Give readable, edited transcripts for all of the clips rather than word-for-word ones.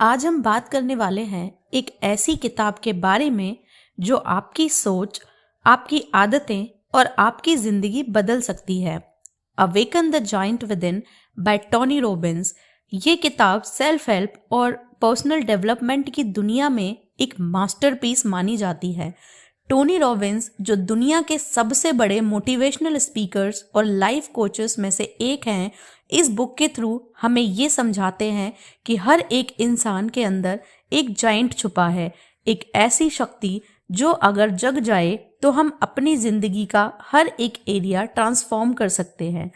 आज हम बात करने वाले हैं एक ऐसी किताब के बारे में जो आपकी सोच, आपकी आदतें और आपकी जिंदगी बदल सकती है। Awaken the giant with in by Tony Robbins. ये किताब सेल्फ हेल्प और पर्सनल डेवलपमेंट की दुनिया में एक मास्टरपीस मानी जाती है। टोनी रॉबिन्स, जो दुनिया के सबसे बड़े मोटिवेशनल स्पीकर्स और लाइफ कोचेस में से एक हैं, इस बुक के थ्रू हमें ये समझाते हैं कि हर एक इंसान के अंदर एक जायंट छुपा है, एक ऐसी शक्ति जो अगर जग जाए तो हम अपनी जिंदगी का हर एक एरिया ट्रांसफॉर्म कर सकते हैं।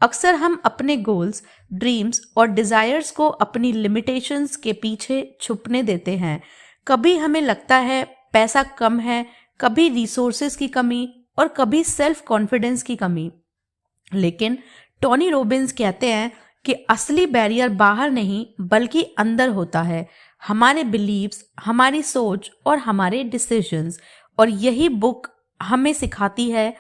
अक्सर हम अपने गोल्स, ड्रीम्स और डिज़ायर्स को अपनी लिमिटेशंस के पीछे छुपने देते हैं। कभी हमें लगता है पैसा कम है, कभी रिसोर्सेज की कमी और कभी सेल्फ कॉन्फिडेंस की कमी। लेकिन टोनी रॉबिन्स कहते हैं कि असली बैरियर बाहर नहीं बल्कि अंदर होता है, हमारे बिलीव्स, हमारी सोच और हमारे डिसीजंस। और यही बुक हमें सिखाती है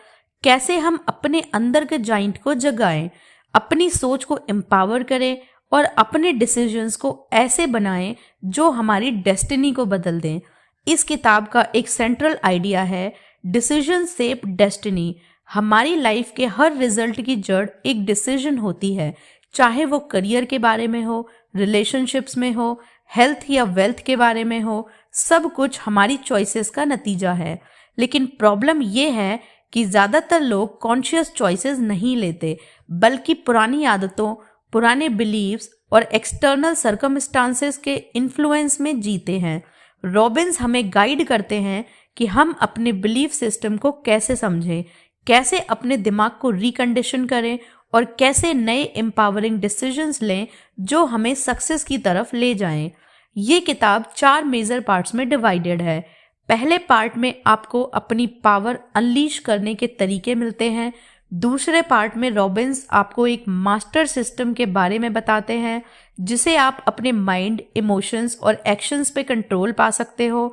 कैसे हम अपने अंदर के जाइंट को जगाएं, अपनी सोच को एम्पावर करें और अपने डिसीजंस को ऐसे बनाएं जो हमारी डेस्टिनी को बदल दें। इस किताब का एक सेंट्रल आइडिया है डिसीजन शेप डेस्टिनी। हमारी लाइफ के हर रिजल्ट की जड़ एक डिसीजन होती है, चाहे वो करियर के बारे में हो, रिलेशनशिप्स में हो, हेल्थ या वेल्थ के बारे में हो। सब कुछ हमारी चॉइसेस का नतीजा है। लेकिन प्रॉब्लम ये है कि ज़्यादातर लोग कॉन्शियस चॉइसेस नहीं लेते, बल्कि पुरानी आदतों, पुराने बिलीव्स और एक्सटर्नल सर्कमस्टांसेस के इन्फ्लुएंस में जीते हैं। रॉबिन्स हमें गाइड करते हैं कि हम अपने बिलीफ सिस्टम को कैसे समझें, कैसे अपने दिमाग को रिकंडीशन करें और कैसे नए एम्पावरिंग डिसीजंस लें जो हमें सक्सेस की तरफ ले जाएं। ये किताब 4 मेजर पार्ट्स में डिवाइडेड है। पहले पार्ट में आपको अपनी पावर अनलीश करने के तरीके मिलते हैं। दूसरे पार्ट में रॉबिन्स आपको एक मास्टर सिस्टम के बारे में बताते हैं जिसे आप अपने माइंड, इमोशंस और एक्शंस पे कंट्रोल पा सकते हो।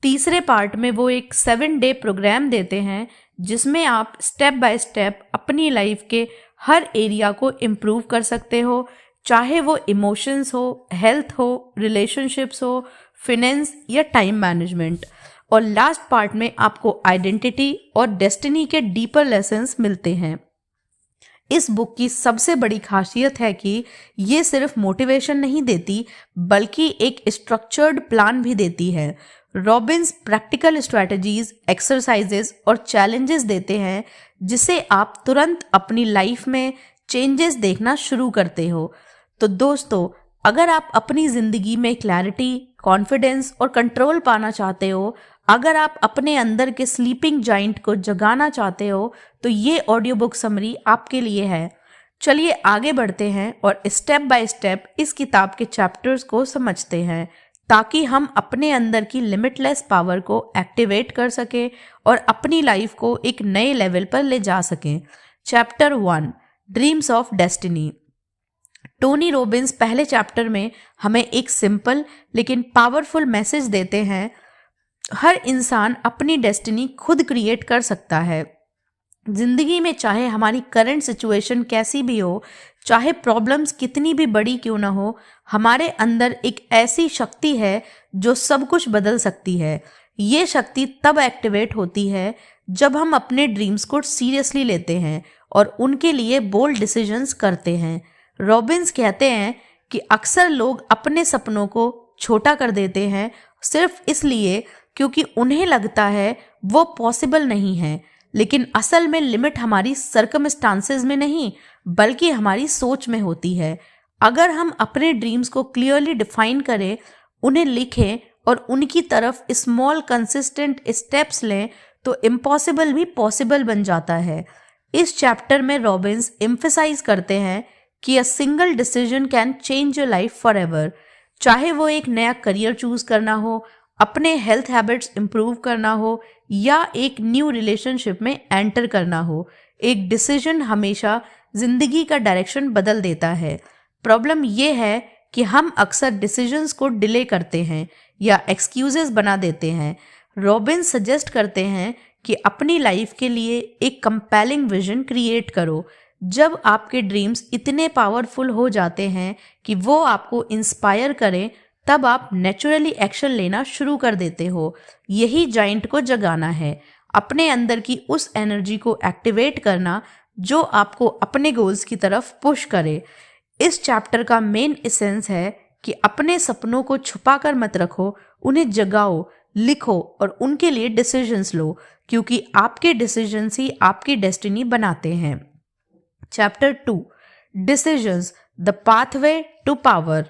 तीसरे पार्ट में वो एक 7 डे प्रोग्राम देते हैं जिसमें आप स्टेप बाय स्टेप अपनी लाइफ के हर एरिया को इम्प्रूव कर सकते हो, चाहे वो इमोशंस हो, हेल्थ हो, रिलेशनशिप्स हो, फिनेंस या टाइम मैनेजमेंट। और लास्ट पार्ट में आपको आइडेंटिटी और डेस्टिनी के डीपर लेसन्स मिलते हैं। इस बुक की सबसे बड़ी खासियत है कि ये सिर्फ मोटिवेशन नहीं देती बल्कि एक स्ट्रक्चर्ड प्लान भी देती है। रॉबिन्स प्रैक्टिकल स्ट्रैटेजीज, एक्सरसाइजेज और चैलेंजेस देते हैं जिसे आप तुरंत अपनी लाइफ में चेंजेस देखना शुरू करते हो। तो दोस्तों, अगर आप अपनी ज़िंदगी में क्लैरिटी, कॉन्फिडेंस और कंट्रोल पाना चाहते हो, अगर आप अपने अंदर के स्लीपिंग जाइंट को जगाना चाहते हो, तो ये ऑडियो बुक समरी आपके लिए है। चलिए आगे बढ़ते हैं और स्टेप बाय स्टेप इस किताब के चैप्टर्स को समझते हैं ताकि हम अपने अंदर की लिमिटलेस पावर को एक्टिवेट कर सकें और अपनी लाइफ को एक नए लेवल पर ले जा सकें। Chapter 1, dreams of destiny. Tony Robbins पहले चैप्टर में हमें एक सिंपल लेकिन पावरफुल मैसेज देते हैं। हर इंसान अपनी डेस्टिनी खुद क्रिएट कर सकता है। जिंदगी में चाहे हमारी करंट सिचुएशन कैसी भी हो, चाहे प्रॉब्लम्स कितनी भी बड़ी क्यों ना हो, हमारे अंदर एक ऐसी शक्ति है जो सब कुछ बदल सकती है। ये शक्ति तब एक्टिवेट होती है जब हम अपने ड्रीम्स को सीरियसली लेते हैं और उनके लिए बोल्ड डिसीजंस करते हैं। रॉबिन्स कहते हैं कि अक्सर लोग अपने सपनों को छोटा कर देते हैं सिर्फ इसलिए क्योंकि उन्हें लगता है वो पॉसिबल नहीं है। लेकिन असल में लिमिट हमारी सर्कमस्टांसेस में नहीं बल्कि हमारी सोच में होती है। अगर हम अपने ड्रीम्स को क्लियरली डिफाइन करें, उन्हें लिखें और उनकी तरफ स्मॉल कंसिस्टेंट स्टेप्स लें, तो इम्पॉसिबल भी पॉसिबल बन जाता है। इस चैप्टर में रॉबिन्स एम्फसाइज करते हैं कि a single decision can change your life for ever. चाहे वो एक नया करियर चूज करना हो, अपने हेल्थ हैबिट्स इंप्रूव करना हो या एक न्यू रिलेशनशिप में एंटर करना हो, एक डिसीजन हमेशा जिंदगी का डायरेक्शन बदल देता है। प्रॉब्लम ये है कि हम अक्सर डिसीजंस को डिले करते हैं या एक्सक्यूजेस बना देते हैं। रॉबिन्स सजेस्ट करते हैं कि अपनी लाइफ के लिए एक कंपेलिंग विजन क्रिएट करो। जब आपके ड्रीम्स इतने पावरफुल हो जाते हैं कि वो आपको इंस्पायर करें, तब आप नेचुरली एक्शन लेना शुरू कर देते हो। यही जाइंट को जगाना है, अपने अंदर की उस एनर्जी को एक्टिवेट करना जो आपको अपने गोल्स की तरफ पुश करे। इस चैप्टर का मेन एसेंस है कि अपने सपनों को छुपा कर मत रखो, उन्हें जगाओ, लिखो और उनके लिए डिसीजंस लो, क्योंकि आपके डिसीजंस ही आपकी डेस्टिनी बनाते हैं। Chapter 2 decisions, the pathway to power.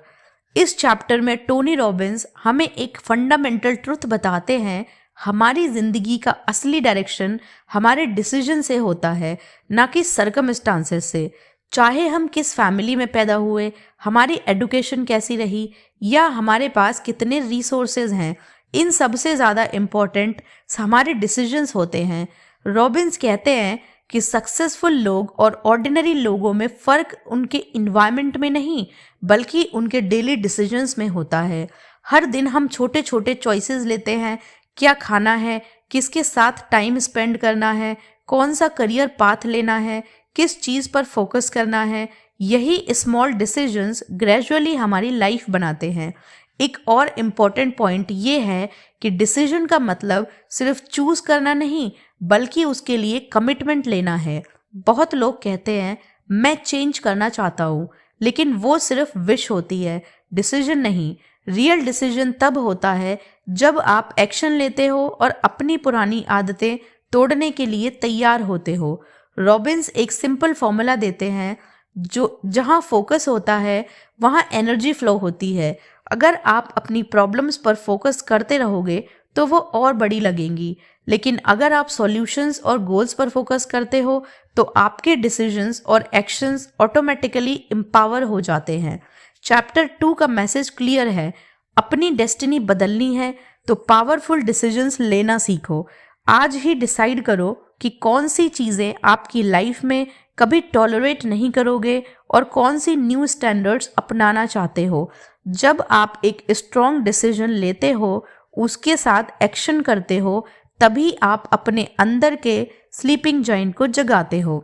इस चैप्टर में टोनी रॉबिन्स हमें एक फंडामेंटल ट्रुथ बताते हैं, हमारी जिंदगी का असली डायरेक्शन हमारे डिसीजन से होता है, ना कि सर्कमस्टांसेस से। चाहे हम किस फैमिली में पैदा हुए, हमारी एजुकेशन कैसी रही या हमारे पास कितने रिसोर्सेज हैं, इन सबसे ज़्यादा इम्पोर्टेंट हमारे डिसीजंस होते हैं। रॉबिन्स कहते हैं कि सक्सेसफुल लोग और ऑर्डिनरी लोगों में फ़र्क उनके इन्वायरमेंट में नहीं बल्कि उनके डेली डिसीजंस में होता है। हर दिन हम छोटे छोटे चॉइसेस लेते हैं, क्या खाना है, किसके साथ टाइम स्पेंड करना है, कौन सा करियर पाथ लेना है, किस चीज़ पर फोकस करना है। यही स्मॉल डिसीजंस ग्रेजुअली हमारी लाइफ बनाते हैं। एक और इम्पॉर्टेंट पॉइंट ये है कि डिसीजन का मतलब सिर्फ चूज करना नहीं बल्कि उसके लिए कमिटमेंट लेना है। बहुत लोग कहते हैं मैं चेंज करना चाहता हूँ, लेकिन वो सिर्फ विश होती है, डिसीजन नहीं। रियल डिसीजन तब होता है जब आप एक्शन लेते हो और अपनी पुरानी आदतें तोड़ने के लिए तैयार होते हो। रॉबिन्स एक सिंपल फॉर्मूला देते हैं, जो जहाँ फोकस होता है वहाँ एनर्जी फ्लो होती है। अगर आप अपनी प्रॉब्लम्स पर फोकस करते रहोगे तो वो और बड़ी लगेंगी, लेकिन अगर आप सॉल्यूशंस और गोल्स पर फोकस करते हो तो आपके डिसीजंस और एक्शंस ऑटोमेटिकली एम्पावर हो जाते हैं। चैप्टर 2 का मैसेज क्लियर है, अपनी डेस्टिनी बदलनी है तो पावरफुल डिसीजंस लेना सीखो। आज ही डिसाइड करो कि कौन सी चीज़ें आपकी लाइफ में कभी टॉलरेट नहीं करोगे और कौन सी न्यू स्टैंडर्ड्स अपनाना चाहते हो। जब आप एक स्ट्रॉन्ग डिसीजन लेते हो, उसके साथ एक्शन करते हो, तभी आप अपने अंदर के स्लीपिंग जाइंट को जगाते हो।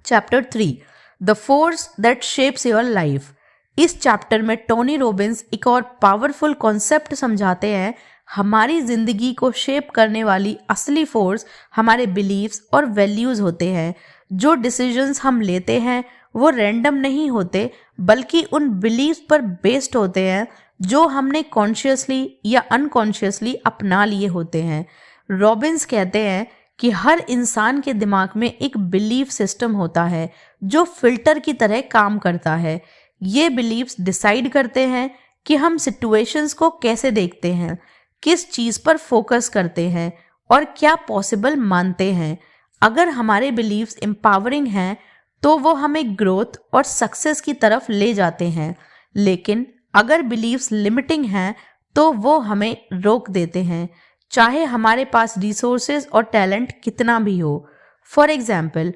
Chapter 3 the force that shapes your life. इस चैप्टर में टोनी रॉबिन्स एक और पावरफुल कॉन्सेप्ट समझाते हैं, हमारी जिंदगी को शेप करने वाली असली फोर्स हमारे बिलीव्स और वैल्यूज़ होते हैं। जो डिसीजंस हम लेते हैं वो रैंडम नहीं होते बल्कि उन बिलीव्स पर बेस्ड होते हैं जो हमने कॉन्शियसली या अनकॉन्शियसली अपना लिए होते हैं। रॉबिन्स कहते हैं कि हर इंसान के दिमाग में एक बिलीफ सिस्टम होता है जो फिल्टर की तरह काम करता है। ये बिलीव्स डिसाइड करते हैं कि हम सिचुएशंस को कैसे देखते हैं, किस चीज़ पर फोकस करते हैं और क्या पॉसिबल मानते हैं। अगर हमारे बिलीव्स एम्पावरिंग हैं तो वो हमें ग्रोथ और सक्सेस की तरफ ले जाते हैं, लेकिन अगर बिलीव्स लिमिटिंग हैं तो वो हमें रोक देते हैं, चाहे हमारे पास रिसोर्सेज और टैलेंट कितना भी हो। फॉर एग्जाम्पल,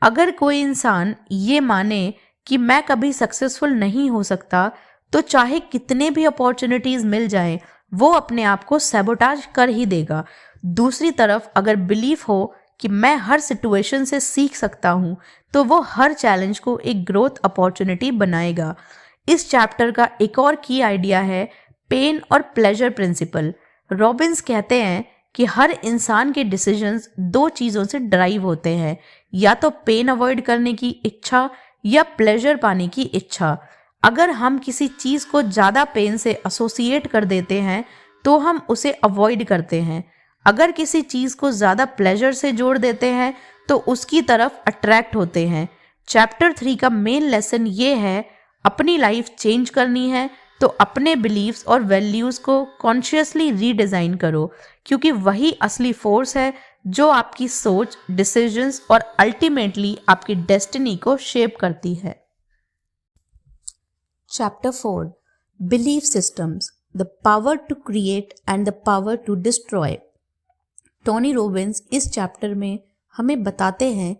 अगर कोई इंसान ये माने कि मैं कभी सक्सेसफुल नहीं हो सकता तो चाहे कितने भी अपॉर्चुनिटीज़ मिल जाएं, वो अपने आप को सैबोटाज कर ही देगा। दूसरी तरफ अगर बिलीफ हो कि मैं हर सिचुएशन से सीख सकता हूँ तो वो हर चैलेंज को एक ग्रोथ अपॉर्चुनिटी बनाएगा। इस चैप्टर का एक और की आइडिया है पेन और प्लेजर प्रिंसिपल। रॉबिन्स कहते हैं कि हर इंसान के डिसीजंस दो चीज़ों से ड्राइव होते हैं, या तो पेन अवॉइड करने की इच्छा या प्लेजर पाने की इच्छा। अगर हम किसी चीज़ को ज़्यादा पेन से एसोसिएट कर देते हैं तो हम उसे अवॉइड करते हैं। अगर किसी चीज़ को ज़्यादा प्लेजर से जोड़ देते हैं तो उसकी तरफ अट्रैक्ट होते हैं। चैप्टर 3 का मेन लेसन ये है, अपनी लाइफ चेंज करनी है तो अपने बिलीव्स और वैल्यूज़ को कॉन्शियसली रीडिज़ाइन करो, क्योंकि वही असली फोर्स है जो आपकी सोच, डिसीजंस और अल्टीमेटली आपकी डेस्टिनी को शेप करती है। Chapter 4 belief systems, the power to create and the power to destroy. Tony Robbins इस चैप्टर में हमें बताते हैं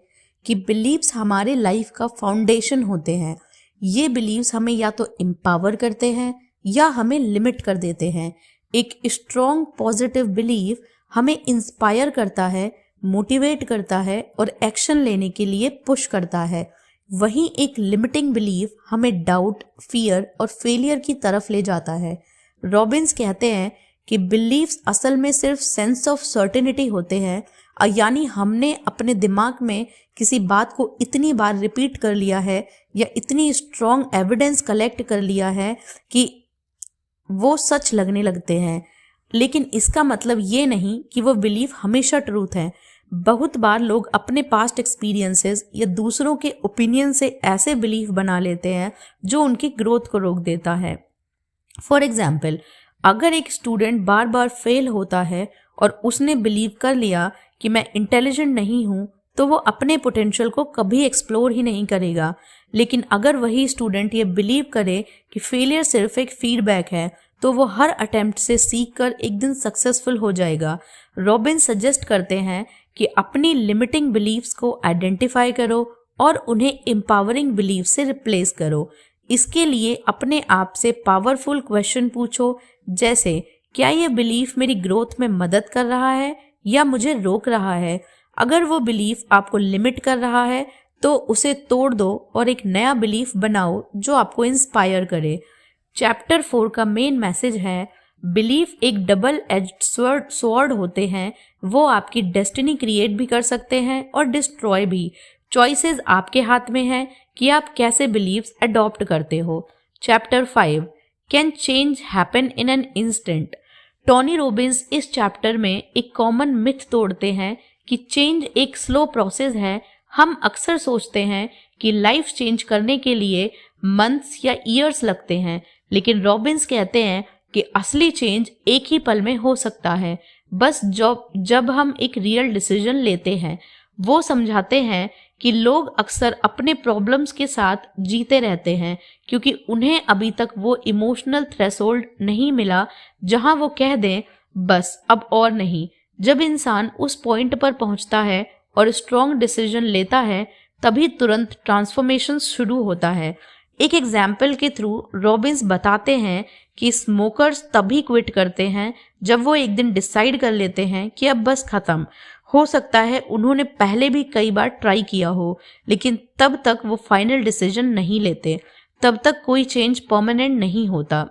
कि बिलीव्स हमारे लाइफ का फाउंडेशन होते हैं। ये बिलीव्स हमें या तो एम्पावर करते हैं या हमें लिमिट कर देते हैं। एक स्ट्रॉन्ग पॉजिटिव बिलीव हमें इंस्पायर करता है, मोटिवेट करता है और एक्शन लेने के लिए पुश करता है। वहीं एक लिमिटिंग बिलीफ हमें डाउट, फियर और फेलियर की तरफ ले जाता है। रॉबिन्स कहते हैं कि बिलीफ्स असल में सिर्फ सेंस ऑफ सर्टेनिटी होते हैं, यानी हमने अपने दिमाग में किसी बात को इतनी बार रिपीट कर लिया है या इतनी स्ट्रॉन्ग एविडेंस कलेक्ट कर लिया है कि वो सच लगने लगते हैं। लेकिन इसका मतलब ये नहीं कि वो बिलीफ हमेशा ट्रूथ है। बहुत बार लोग अपने पास्ट एक्सपीरियंसेस या दूसरों के ओपिनियन से ऐसे बिलीफ बना लेते हैं जो उनकी ग्रोथ को रोक देता है। फॉर एग्जाम्पल, अगर एक स्टूडेंट बार बार फेल होता है और उसने बिलीव कर लिया कि मैं इंटेलिजेंट नहीं हूँ, तो वो अपने पोटेंशियल को कभी एक्सप्लोर ही नहीं करेगा। लेकिन अगर वही स्टूडेंट ये बिलीव करे कि फेलियर सिर्फ एक फीडबैक है, तो वो हर अटेम्प्ट से सीख कर एक दिन सक्सेसफुल हो जाएगा। रॉबिन सजेस्ट करते हैं कि अपनी लिमिटिंग बिलीव्स को आइडेंटिफाई करो और उन्हें एम्पावरिंग बिलीफ से रिप्लेस करो। इसके लिए अपने आप से पावरफुल क्वेश्चन पूछो, जैसे क्या ये बिलीफ मेरी ग्रोथ में मदद कर रहा है या मुझे रोक रहा है। अगर वो बिलीफ आपको लिमिट कर रहा है तो उसे तोड़ दो और एक नया बिलीफ बनाओ जो आपको इंस्पायर करे। चैप्टर 4 का मेन मैसेज है, बिलीफ एक डबल एज्ड स्वॉर्ड होते हैं। वो आपकी डेस्टिनी क्रिएट भी कर सकते हैं और डिस्ट्रॉय भी। चॉइसेस आपके हाथ में है कि आप कैसे बिलीव्स अडॉप्ट करते हो। Chapter 5, can change happen in an instant. Tony Robbins इस चैप्टर में एक कॉमन मिथ तोड़ते हैं कि चेंज एक स्लो प्रोसेस है। हम अक्सर सोचते हैं कि लाइफ चेंज करने के लिए मंथ्स या ईयर्स लगते हैं, लेकिन रॉबिन्स कहते हैं कि असली चेंज एक ही पल में हो सकता है, बस जब हम एक रियल डिसीजन लेते हैं। वो समझाते हैं कि लोग अक्सर अपने प्रॉब्लम्स के साथ जीते रहते हैं क्योंकि उन्हें अभी तक वो इमोशनल थ्रेशोल्ड नहीं मिला जहां वो कह दें बस अब और नहीं। जब इंसान उस पॉइंट पर पहुंचता है और स्ट्रॉन्ग डिसीजन लेता है, तभी तुरंत ट्रांसफॉर्मेशन शुरू होता है। एक एग्जाम्पल के थ्रू रॉबिन्स बताते हैं कि स्मोकर्स तभी क्विट करते हैं जब वो एक दिन डिसाइड कर लेते हैं कि अब बस खत्म। हो सकता है उन्होंने पहले भी कई बार ट्राई किया हो, लेकिन तब तक वो फाइनल डिसीजन नहीं लेते, तब तक कोई चेंज परमानेंट नहीं होता।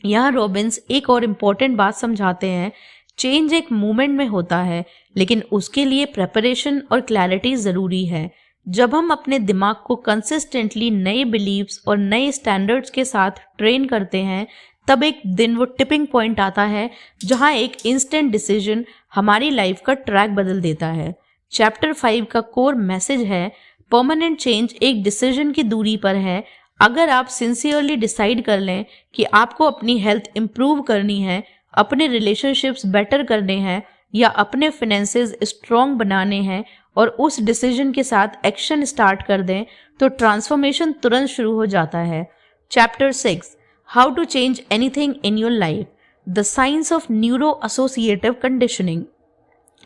यहाँ रॉबिन्स एक और इम्पोर्टेंट बात समझाते हैं, चेंज एक मूवमेंट में होता है, लेकिन उसके लिए प्रेपरेशन और क्लैरिटी ज़रूरी है। जब हम अपने दिमाग को कंसिस्टेंटली नए बिलीव्स और नए स्टैंडर्ड्स के साथ ट्रेन करते हैं, तब एक दिन वो टिपिंग पॉइंट आता है जहां एक इंस्टेंट डिसीजन हमारी लाइफ का ट्रैक बदल देता है। चैप्टर 5 का कोर मैसेज है, परमानेंट चेंज एक डिसीजन की दूरी पर है। अगर आप सिंसियरली डिसाइड कर लें कि आपको अपनी हेल्थ इम्प्रूव करनी है, अपने रिलेशनशिप्स बेटर करने हैं या अपने फिनेंसेस स्ट्रॉन्ग बनाने हैं और उस डिसीजन के साथ एक्शन स्टार्ट कर दें, तो ट्रांसफॉर्मेशन तुरंत शुरू हो जाता है। Chapter 6, how to change anything in your life, the science of neuro associative conditioning.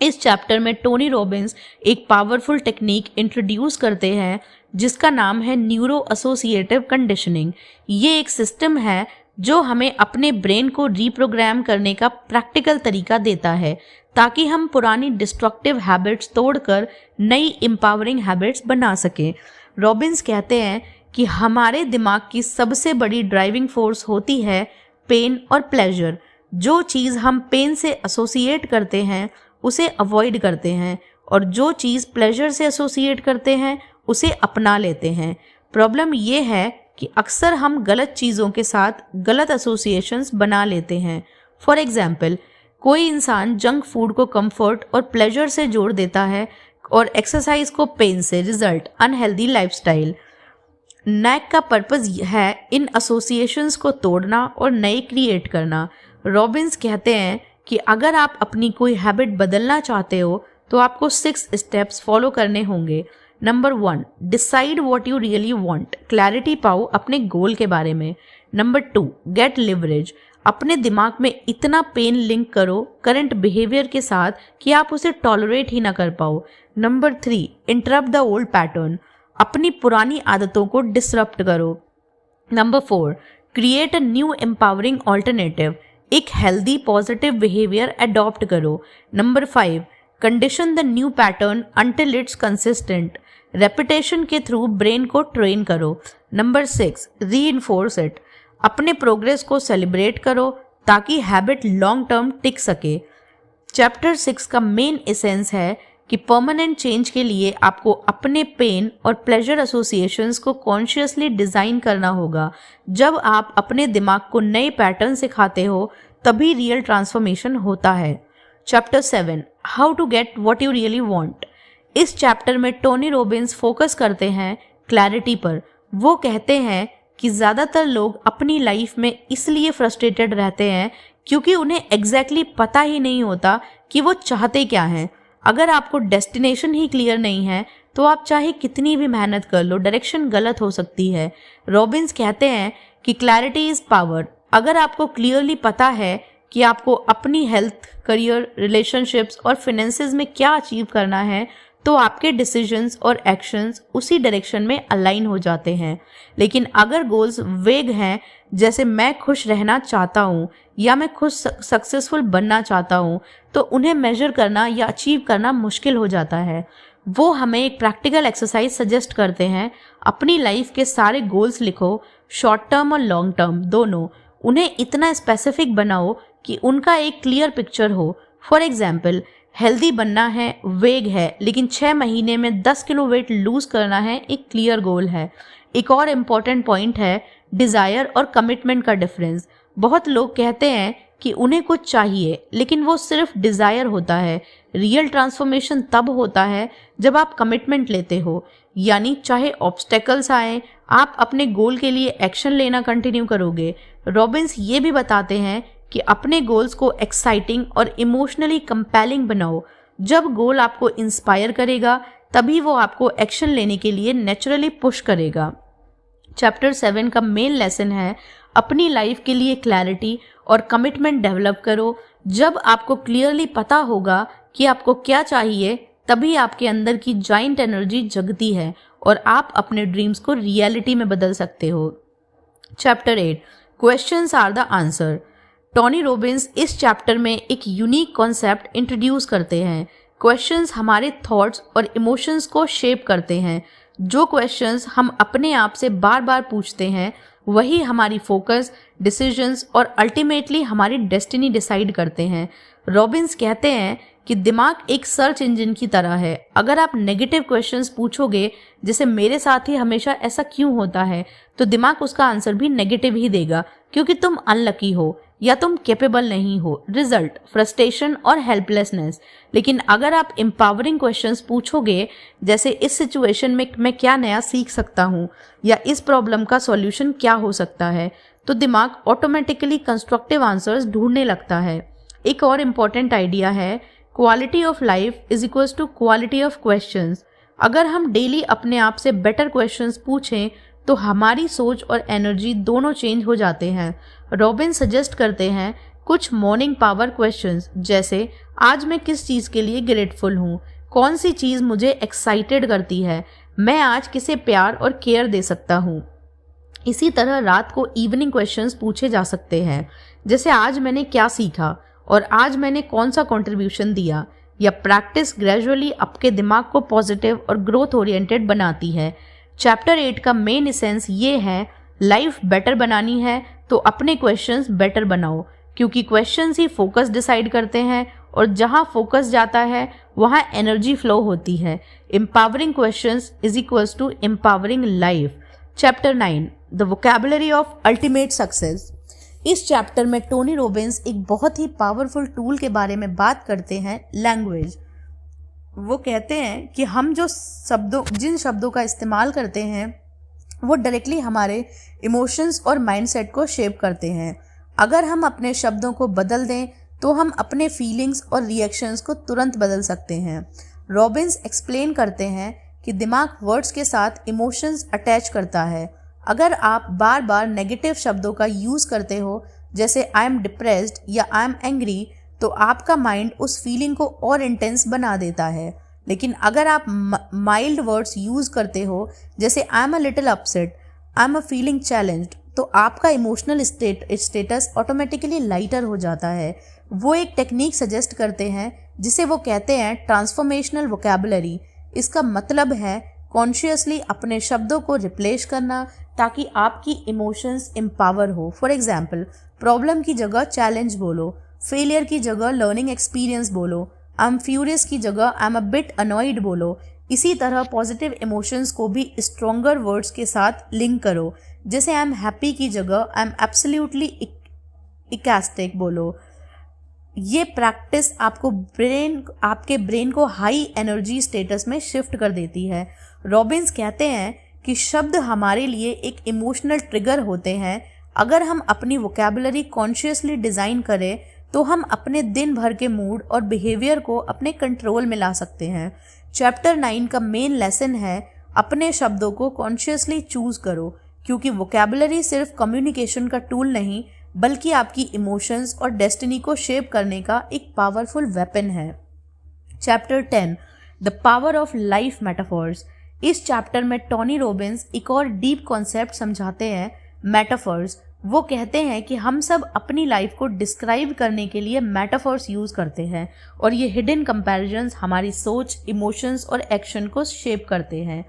इस चैप्टर में टोनी रॉबिन्स एक पावरफुल टेक्निक इंट्रोड्यूस करते हैं जिसका नाम है न्यूरो एसोसिएटिव कंडीशनिंग। ये एक सिस्टम है जो हमें अपने ब्रेन को रीप्रोग्राम करने का प्रैक्टिकल तरीका देता है ताकि हम पुरानी डिस्ट्रक्टिव हैबिट्स तोड़कर नई एम्पावरिंग हैबिट्स बना सकें। रॉबिन्स कहते हैं कि हमारे दिमाग की सबसे बड़ी ड्राइविंग फोर्स होती है पेन और प्लेजर। जो चीज़ हम पेन से एसोसिएट करते हैं उसे अवॉइड करते हैं और जो चीज़ प्लेजर से एसोसिएट करते हैं उसे अपना लेते हैं। प्रॉब्लम ये है कि अक्सर हम गलत चीज़ों के साथ गलत एसोसिएशंस बना लेते हैं। फॉर एग्जाम्पल, कोई इंसान जंक फूड को कंफर्ट और प्लेजर से जोड़ देता है और एक्सरसाइज को पेन से, रिजल्ट अनहेल्दी लाइफस्टाइल। नैक का पर्पस है इन एसोसिएशंस को तोड़ना और नए क्रिएट करना। रॉबिन्स कहते हैं कि अगर आप अपनी कोई हैबिट बदलना चाहते हो तो आपको 6 स्टेप्स फॉलो करने होंगे। Number 1, decide what you really want, clarity पाओ अपने गोल के बारे में। नंबर 2, गेट लिवरेज, अपने दिमाग में इतना पेन लिंक करो करंट बिहेवियर के साथ कि आप उसे टॉलरेट ही ना कर पाओ। Number 3, interrupt the old pattern, अपनी पुरानी आदतों को डिसरप्ट करो। Number 4, create a new empowering alternative, एक हेल्दी पॉजिटिव बिहेवियर अडॉप्ट करो। Number 5, condition the new pattern until it's consistent, repetition के थ्रू ब्रेन को ट्रेन करो। Number 6, reinforce it. अपने प्रोग्रेस को सेलिब्रेट करो ताकि हैबिट लॉन्ग टर्म टिक सके। चैप्टर 6 का मेन एसेंस है कि परमानेंट चेंज के लिए आपको अपने पेन और प्लेजर एसोसिएशंस को कॉन्शियसली डिज़ाइन करना होगा। जब आप अपने दिमाग को नए पैटर्न सिखाते हो तभी रियल ट्रांसफॉर्मेशन होता है। Chapter 7, how to get what you really want. इस चैप्टर में टोनी रॉबिन्स फोकस करते हैं क्लैरिटी पर। वो कहते हैं कि ज़्यादातर लोग अपनी लाइफ में इसलिए फ्रस्ट्रेटेड रहते हैं क्योंकि उन्हें एग्जैक्टली पता ही नहीं होता कि वो चाहते क्या हैं। अगर आपको डेस्टिनेशन ही क्लियर नहीं है तो आप चाहे कितनी भी मेहनत कर लो, डायरेक्शन गलत हो सकती है। रॉबिन्स कहते हैं कि क्लैरिटी इज़ पावर। अगर आपको क्लियरली पता है कि आपको अपनी हेल्थ, करियर, रिलेशनशिप्स और फिनेंसेस में क्या अचीव करना है तो आपके डिसीजंस और एक्शंस उसी डायरेक्शन में अलाइन हो जाते हैं। लेकिन अगर गोल्स वेग हैं, जैसे मैं खुश रहना चाहता हूँ या मैं खुद सक्सेसफुल बनना चाहता हूँ, तो उन्हें मेजर करना या अचीव करना मुश्किल हो जाता है। वो हमें एक प्रैक्टिकल एक्सरसाइज सजेस्ट करते हैं। अपनी लाइफ के सारे गोल्स लिखो, शॉर्ट टर्म और लॉन्ग टर्म दोनों। उन्हें इतना स्पेसिफिक बनाओ कि उनका एक क्लियर पिक्चर हो। फॉर एग्जाम्पल, हेल्दी बनना है वेग है, लेकिन 6 महीने में 10 किलो वेट लूज करना है एक क्लियर गोल है। एक और इम्पॉर्टेंट पॉइंट है डिज़ायर और कमिटमेंट का डिफरेंस। बहुत लोग कहते हैं कि उन्हें कुछ चाहिए, लेकिन वो सिर्फ डिज़ायर होता है। रियल ट्रांसफॉर्मेशन तब होता है जब आप कमिटमेंट लेते हो, यानी चाहे ऑब्स्टेकल्स आए, आप अपने गोल के लिए एक्शन लेना कंटिन्यू करोगे। रॉबिन्स ये भी बताते हैं कि अपने गोल्स को एक्साइटिंग और इमोशनली कंपेलिंग बनाओ। जब गोल आपको इंस्पायर करेगा तभी वो आपको एक्शन लेने के लिए नेचुरली पुश करेगा। चैप्टर 7 का मेन लेसन है अपनी लाइफ के लिए क्लैरिटी और कमिटमेंट डेवलप करो। जब आपको क्लियरली पता होगा कि आपको क्या चाहिए तभी आपके अंदर की जाइंट एनर्जी जगती है और आप अपने ड्रीम्स को रियलिटी में बदल सकते हो। Chapter 8, questions are the answer. Tony Robbins इस चैप्टर में एक यूनिक कॉन्सेप्ट इंट्रोड्यूस करते हैं। क्वेश्चंस हमारे थॉट्स और इमोशंस को शेप करते हैं। जो क्वेश्चंस हम अपने आप से बार बार पूछते हैं वही हमारी फोकस, डिसीजंस और अल्टीमेटली हमारी डेस्टिनी डिसाइड करते हैं। रॉबिन्स कहते हैं कि दिमाग एक सर्च इंजन की तरह है। अगर आप नेगेटिव क्वेश्चंस पूछोगे, जैसे मेरे साथ ही हमेशा ऐसा क्यों होता है, तो दिमाग उसका आंसर भी नेगेटिव ही देगा, क्योंकि तुम अनलकी हो या तुम कैपेबल नहीं हो। रिजल्ट फ्रस्ट्रेशन और हेल्पलेसनेस। लेकिन अगर आप एम्पावरिंग क्वेश्चंस पूछोगे, जैसे इस सिचुएशन में मैं क्या नया सीख सकता हूँ या इस प्रॉब्लम का सॉल्यूशन क्या हो सकता है, तो दिमाग ऑटोमेटिकली कंस्ट्रक्टिव आंसर्स ढूंढने लगता है। एक और इम्पॉर्टेंट आइडिया है quality of life is equals to quality of questions. अगर हम डेली अपने आप से बेटर क्वेश्चंस पूछें तो हमारी सोच और एनर्जी दोनों चेंज हो जाते हैं। रॉबिन सजेस्ट करते हैं कुछ मॉर्निंग पावर क्वेश्चंस, जैसे आज मैं किस चीज़ के लिए ग्रेटफुल हूँ, कौन सी चीज़ मुझे एक्साइटेड करती है, मैं आज किसे प्यार और केयर दे सकता हूँ। इसी तरह रात को इवनिंग क्वेश्चंस पूछे जा सकते हैं, जैसे आज मैंने क्या सीखा और आज मैंने कौन सा कंट्रीब्यूशन दिया। या प्रैक्टिस ग्रेजुअली आपके दिमाग को पॉजिटिव और ग्रोथ ओरिएंटेड बनाती है। चैप्टर 8 का मेन एसेंस ये है, लाइफ बेटर बनानी है तो अपने क्वेश्चंस बेटर बनाओ, क्योंकि क्वेश्चंस ही फोकस डिसाइड करते हैं और जहां फोकस जाता है वहां एनर्जी फ्लो होती है। Empowering questions is equals to empowering life. Chapter 9, the vocabulary of ultimate success. इस चैप्टर में टोनी रॉबिन्स एक बहुत ही पावरफुल टूल के बारे में बात करते हैं, लैंग्वेज। वो कहते हैं कि हम जिन शब्दों का इस्तेमाल करते हैं वो डायरेक्टली हमारे इमोशंस और माइंडसेट को शेप करते हैं। अगर हम अपने शब्दों को बदल दें तो हम अपने फीलिंग्स और रिएक्शंस को तुरंत बदल सकते हैं। रॉबिन्स एक्सप्लेन करते हैं कि दिमाग वर्ड्स के साथ इमोशंस अटैच करता है। अगर आप बार बार नेगेटिव शब्दों का यूज़ करते हो, जैसे आई एम डिप्रेस्ड या आई एम एंग्री, तो आपका माइंड उस फीलिंग को और इंटेंस बना देता है। लेकिन अगर आप माइल्ड वर्ड्स यूज़ करते हो, जैसे I am a little upset, I am a feeling challenged, तो आपका इमोशनल स्टेटस ऑटोमेटिकली लाइटर हो जाता है। वो एक टेक्निक सजेस्ट करते हैं जिसे वो कहते हैं ट्रांसफॉर्मेशनल वोकैबुलरी। इसका मतलब है कॉन्शियसली अपने शब्दों को रिप्लेस करना ताकि आपकी इमोशंस एम्पावर हो। फॉर एग्जाम्पल, प्रॉब्लम की जगह चैलेंज बोलो, फेलियर की जगह लर्निंग एक्सपीरियंस बोलो, आई एम फ्यूरियस की जगह I am a bit annoyed बोलो। इसी तरह पॉजिटिव इमोशंस को भी स्ट्रॉन्गर वर्ड्स के साथ लिंक करो, जैसे आई एम हैप्पी की जगह आई एम एब्सोल्युटली इकास्टिक बोलो। ये प्रैक्टिस आपके ब्रेन को हाई एनर्जी स्टेटस में शिफ्ट कर देती है। रॉबिन्स कहते हैं कि शब्द हमारे लिए एक इमोशनल ट्रिगर होते हैं। अगर हम अपनी वोकैबुलरी कॉन्शियसली डिज़ाइन करें तो हम अपने दिन भर के मूड और बिहेवियर को अपने कंट्रोल में ला सकते हैं। चैप्टर 9 का मेन लेसन है अपने शब्दों को कॉन्शियसली चूज करो, क्योंकि वोकैबुलरी सिर्फ कम्युनिकेशन का टूल नहीं बल्कि आपकी इमोशंस और डेस्टिनी को शेप करने का एक पावरफुल वेपन है। Chapter 10 the power of life metaphors. इस चैप्टर में टोनी रॉबिन्स एक और डीप कॉन्सेप्ट समझाते हैं, मेटाफर्स। वो कहते हैं कि हम सब अपनी लाइफ को डिस्क्राइब करने के लिए मेटाफर्स यूज़ करते हैं और ये हिडन कंपैरिजंस हमारी सोच, इमोशंस और एक्शन को शेप करते हैं।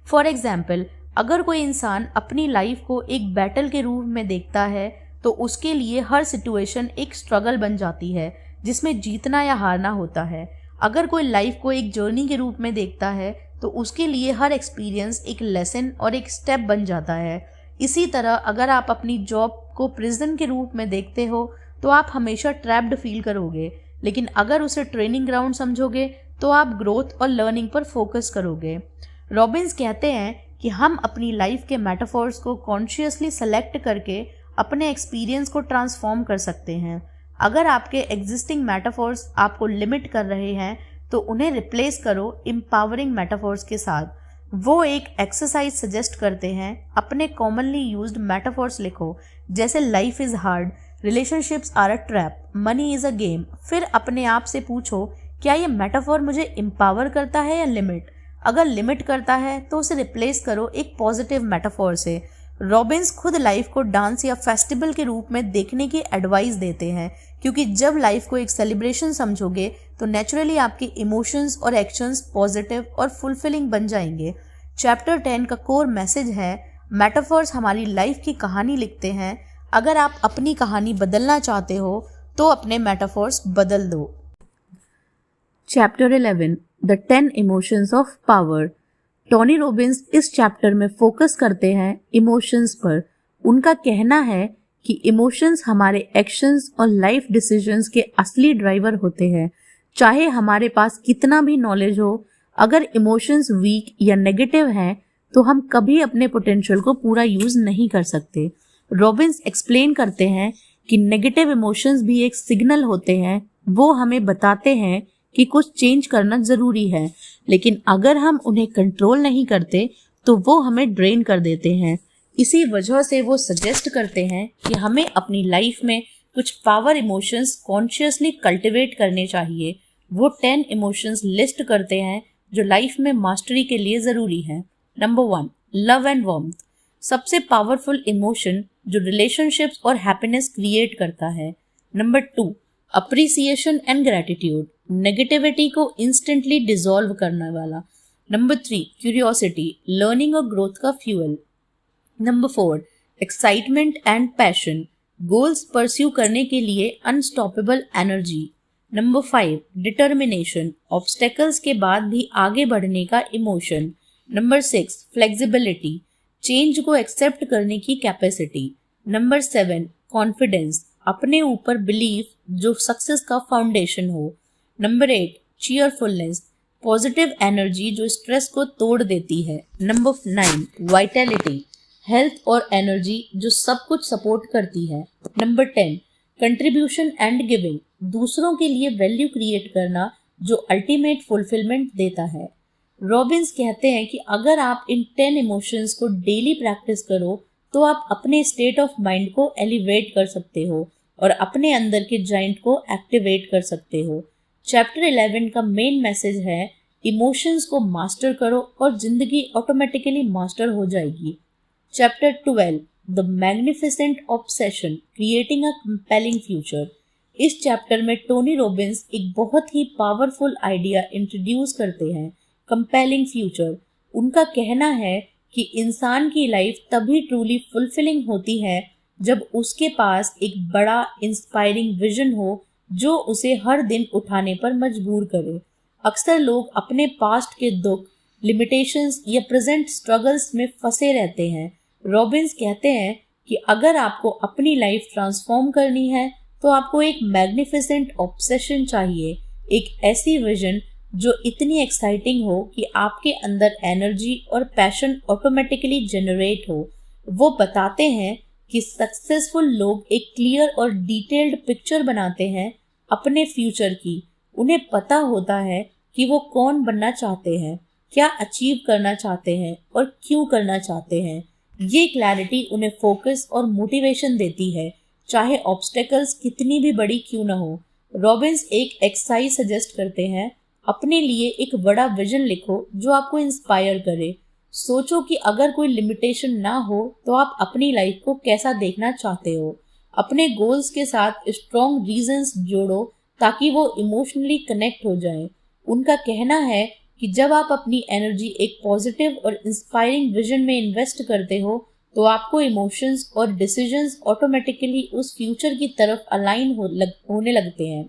फॉर एग्जाम्पल, अगर कोई इंसान अपनी लाइफ को एक बैटल के रूप में देखता है तो उसके लिए हर सिचुएशन एक स्ट्रगल बन जाती है जिसमें जीतना या हारना होता है। अगर कोई लाइफ को एक जर्नी के रूप में देखता है तो उसके लिए हर एक्सपीरियंस एक लेसन और एक स्टेप बन जाता है। इसी तरह अगर आप अपनी जॉब को प्रिजन के रूप में देखते हो तो आप हमेशा ट्रैप्ड फील करोगे, लेकिन अगर उसे ट्रेनिंग ग्राउंड समझोगे तो आप ग्रोथ और लर्निंग पर फोकस करोगे। रॉबिन्स कहते हैं कि हम अपनी लाइफ के मेटाफोर्स को कॉन्शियसली सेलेक्ट करके अपने एक्सपीरियंस को ट्रांसफॉर्म कर सकते हैं। अगर आपके एग्जिस्टिंग मेटाफोर्स आपको लिमिट कर रहे हैं तो उन्हें रिप्लेस करो एम्पावरिंग मेटाफोर्स के साथ। वो एक एक्सरसाइज सजेस्ट करते हैं, अपने कॉमनली यूज्ड मेटाफोर्स लिखो, जैसे life is hard, relationships are a trap, money is a game. फिर अपने आप से पूछो, क्या ये मेटाफोर मुझे एम्पावर करता है या लिमिट? अगर लिमिट करता है तो उसे रिप्लेस करो एक पॉजिटिव मेटाफोर से। रॉबिन्स खुद लाइफ को डांस या फेस्टिवल के रूप में देखने की एडवाइस देते हैं, क्योंकि जब लाइफ को एक सेलिब्रेशन समझोगे तो नेचुरली आपके इमोशंस और एक्शंस पॉजिटिव और फुलफिलिंग बन जाएंगे। चैप्टर 10 का कोर मैसेज है, मेटाफर्स हमारी लाइफ की कहानी लिखते हैं। अगर आप अपनी कहानी बदलना चाहते हो तो अपने मेटाफर्स बदल दो। Chapter 11 the 10 emotions of power. Tony Robbins इस चैप्टर में फोकस करते हैं इमोशंस पर। उनका कहना है कि इमोशंस हमारे एक्शंस और लाइफ डिसीजंस के असली ड्राइवर होते हैं। चाहे हमारे पास कितना भी नॉलेज हो, अगर इमोशंस वीक या नेगेटिव हैं तो हम कभी अपने पोटेंशियल को पूरा यूज नहीं कर सकते। रॉबिन्स एक्सप्लेन करते हैं कि नेगेटिव इमोशंस भी एक सिग्नल होते हैं। वो हमें बताते हैं कि कुछ चेंज करना ज़रूरी है, लेकिन अगर हम उन्हें कंट्रोल नहीं करते तो वो हमें ड्रेन कर देते हैं। इसी वजह से वो सजेस्ट करते हैं कि हमें अपनी लाइफ में कुछ पावर इमोशंस कॉन्शियसली कल्टिवेट करने चाहिए। वो 10 इमोशंस लिस्ट करते हैं जो लाइफ में मास्टरी के लिए ज़रूरी हैं। Number 1 love and warmth. सबसे पावरफुल इमोशन जो रिलेशनशिप्स और हैप्पीनेस क्रिएट करता है। Number 2 appreciation and gratitude, negativity को इंस्टेंटली डिसॉल्व करने वाला। नंबर 3 क्यूरियोसिटी, लर्निंग और ग्रोथ का fuel. Number 4 excitement and passion, goals pursue करने के लिए unstoppable energy. Number 5 determination, obstacles के बाद भी आगे बढ़ने का इमोशन। नंबर 6 फ्लेक्सिबिलिटी, चेंज को एक्सेप्ट करने की कैपेसिटी। नंबर 7 कॉन्फिडेंस, अपने ऊपर बिलीफ जो सक्सेस का फाउंडेशन हो। नंबर 8 चीयरफुलनेस, पॉजिटिव एनर्जी जो स्ट्रेस को तोड़ देती है। नंबर 9 वाइटैलिटी, हेल्थ और एनर्जी जो सब कुछ सपोर्ट करती है। नंबर 10 कंट्रीब्यूशन एंड गिविंग, दूसरों के लिए वैल्यू क्रिएट करना जो अल्टीमेट फुलफिलमेंट देता है। रॉबिन्स कहते हैं कि अगर आप इन 10 इमोशंस को डेली प्रैक्टिस करो तो आप अपने स्टेट ऑफ माइंड को एलिवेट कर सकते हो और अपने अंदर के जाइंट को एक्टिवेट कर सकते हो। चैप्टर 11 का मेन मैसेज है, इमोशंस को मास्टर करो और जिंदगी ऑटोमेटिकली मास्टर हो जाएगी। Chapter 12 the magnificent obsession, creating a compelling future. इस चैप्टर में टोनी रॉबिन्स एक बहुत ही पावरफुल आइडिया इंट्रोड्यूस करते हैं, कंपेलिंग फ्यूचर। उनका कहना है कि इंसान की लाइफ तभी ट्रूली फुलफिलिंग होती है जब उसके पास एक बड़ा इंस्पायरिंग विजन हो जो उसे हर दिन उठाने पर मजबूर करे। अक्सर लोग अपने पास्ट के दुख, लिमिटेशंस या प्रेजेंट स्ट्रगल्स में फंसे रहते हैं। रॉबिन्स कहते हैं कि अगर आपको अपनी लाइफ ट्रांसफॉर्म करनी है तो आपको एक मैग्निफिसेंट ऑब्सेशन चाहिए, एक ऐसी विजन जो इतनी एक्साइटिंग हो कि आपके अंदर एनर्जी और पैशन ऑटोमेटिकली जनरेट हो। वो बताते हैं कि सक्सेसफुल लोग एक क्लियर और डिटेल्ड पिक्चर बनाते हैं अपने फ्यूचर की। उन्हें पता होता है कि वो कौन बनना चाहते हैं, क्या अचीव करना चाहते हैं और क्यों करना चाहते हैं। ये क्लैरिटी उन्हें फोकस और मोटिवेशन देती है, चाहे ऑब्स्टेकल्स कितनी भी बड़ी क्यों न हो। रॉबिन्स एक एक्सरसाइज सजेस्ट करते हैं, अपने लिए एक बड़ा विजन लिखो जो आपको इंस्पायर करे। सोचो कि अगर कोई लिमिटेशन ना हो तो आप अपनी लाइफ को कैसा देखना चाहते हो। अपने गोल्स के साथ स्ट्रॉन्ग रीजंस जोड़ो ताकि वो इमोशनली कनेक्ट हो जाएं। उनका कहना है कि जब आप अपनी एनर्जी एक पॉजिटिव और इंस्पायरिंग विजन में इन्वेस्ट करते हो तो आपको इमोशंस और डिसीजंस ऑटोमेटिकली उस फ्यूचर की तरफ अलाइन होने लगते हैं।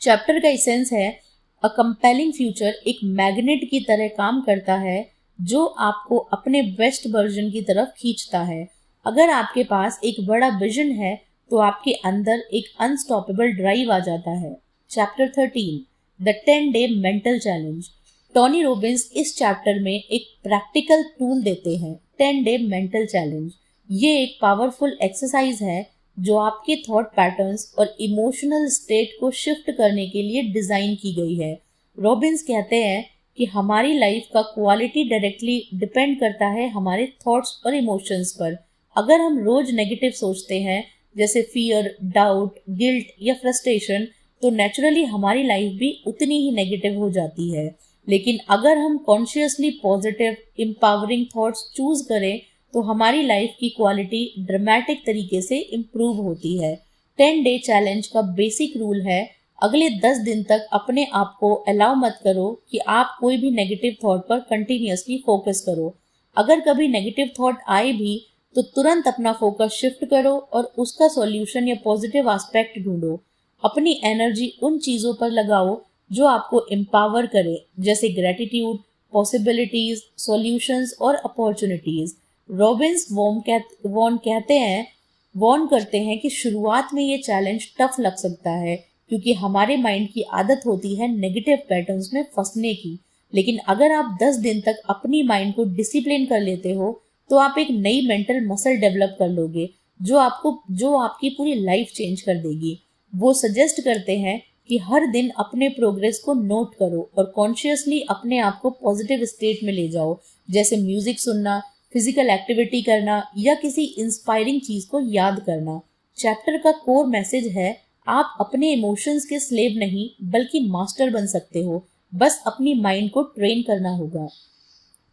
चैप्टर का एसेंस है, अ कंपेलिंग फ्यूचर एक मैग्नेट की तरह काम करता है जो आपको अपने बेस्ट वर्जन की तरफ खींचता है। अगर आपके पास एक बड़ा विजन है तो आपके अंदर एक अनस्टॉपेबल ड्राइव आ जाता है। Chapter 13, the 10-day mental challenge. Tony Robbins इस चैप्टर में एक प्रैक्टिकल टूल देते हैं, 10-day मेंटल चैलेंज। ये एक पावरफुल एक्सरसाइज है जो आपके थॉट पैटर्न्स और इमोशनल स्टेट को शिफ्ट करने के लिए डिजाइन की गई है। रॉबिन्स कहते हैं कि हमारी लाइफ का क्वालिटी डायरेक्टली डिपेंड करता है हमारे थॉट्स और इमोशंस पर। अगर हम रोज नेगेटिव सोचते हैं जैसे फियर, डाउट, गिल्ट या फ्रस्ट्रेशन, तो नेचुरली हमारी लाइफ भी उतनी ही नेगेटिव हो जाती है। लेकिन अगर हम consciously positive, empowering thoughts choose करें तो हमारी लाइफ की क्वालिटी ड्रामेटिक तरीके से इम्प्रूव होती है। 10-day चैलेंज का बेसिक रूल है, अगले 10 दिन तक अपने आप को अलाउ मत करो कि आप कोई भी नेगेटिव थॉट पर कंटिन्यूअसली फोकस करो। अगर कभी नेगेटिव थॉट आए भी तो तुरंत अपना फोकस शिफ्ट करो और उसका सॉल्यूशन या पॉजिटिव एस्पेक्ट ढूंढो। अपनी एनर्जी उन चीज़ों पर लगाओ जो आपको एम्पावर करे, जैसे ग्रेटिट्यूड, पॉसिबिलिटीज, सॉल्यूशंस और अपॉर्चुनिटीज। रॉबिन्स वॉर्न करते हैं कि शुरुआत में ये चैलेंज टफ लग सकता है क्योंकि हमारे माइंड की आदत होती है नेगेटिव पैटर्न्स में फंसने की। लेकिन अगर आप 10 दिन तक अपनी माइंड को डिसिप्लिन कर लेते हो तो आप एक नई मेंटल मसल डेवलप कर लोगे जो आपकी पूरी लाइफ चेंज कर देगी। वो सजेस्ट करते हैं कि हर दिन अपने प्रोग्रेस को नोट करो और कॉन्शियसली अपने आप को पॉजिटिव स्टेट में ले जाओ, जैसे म्यूजिक सुनना, फिजिकल एक्टिविटी करना या किसी इंस्पायरिंग चीज को याद करना। चैप्टर का कोर मैसेज है, आप अपने इमोशंस के स्लेव नहीं बल्कि मास्टर बन सकते हो, बस अपनी माइंड को ट्रेन करना होगा।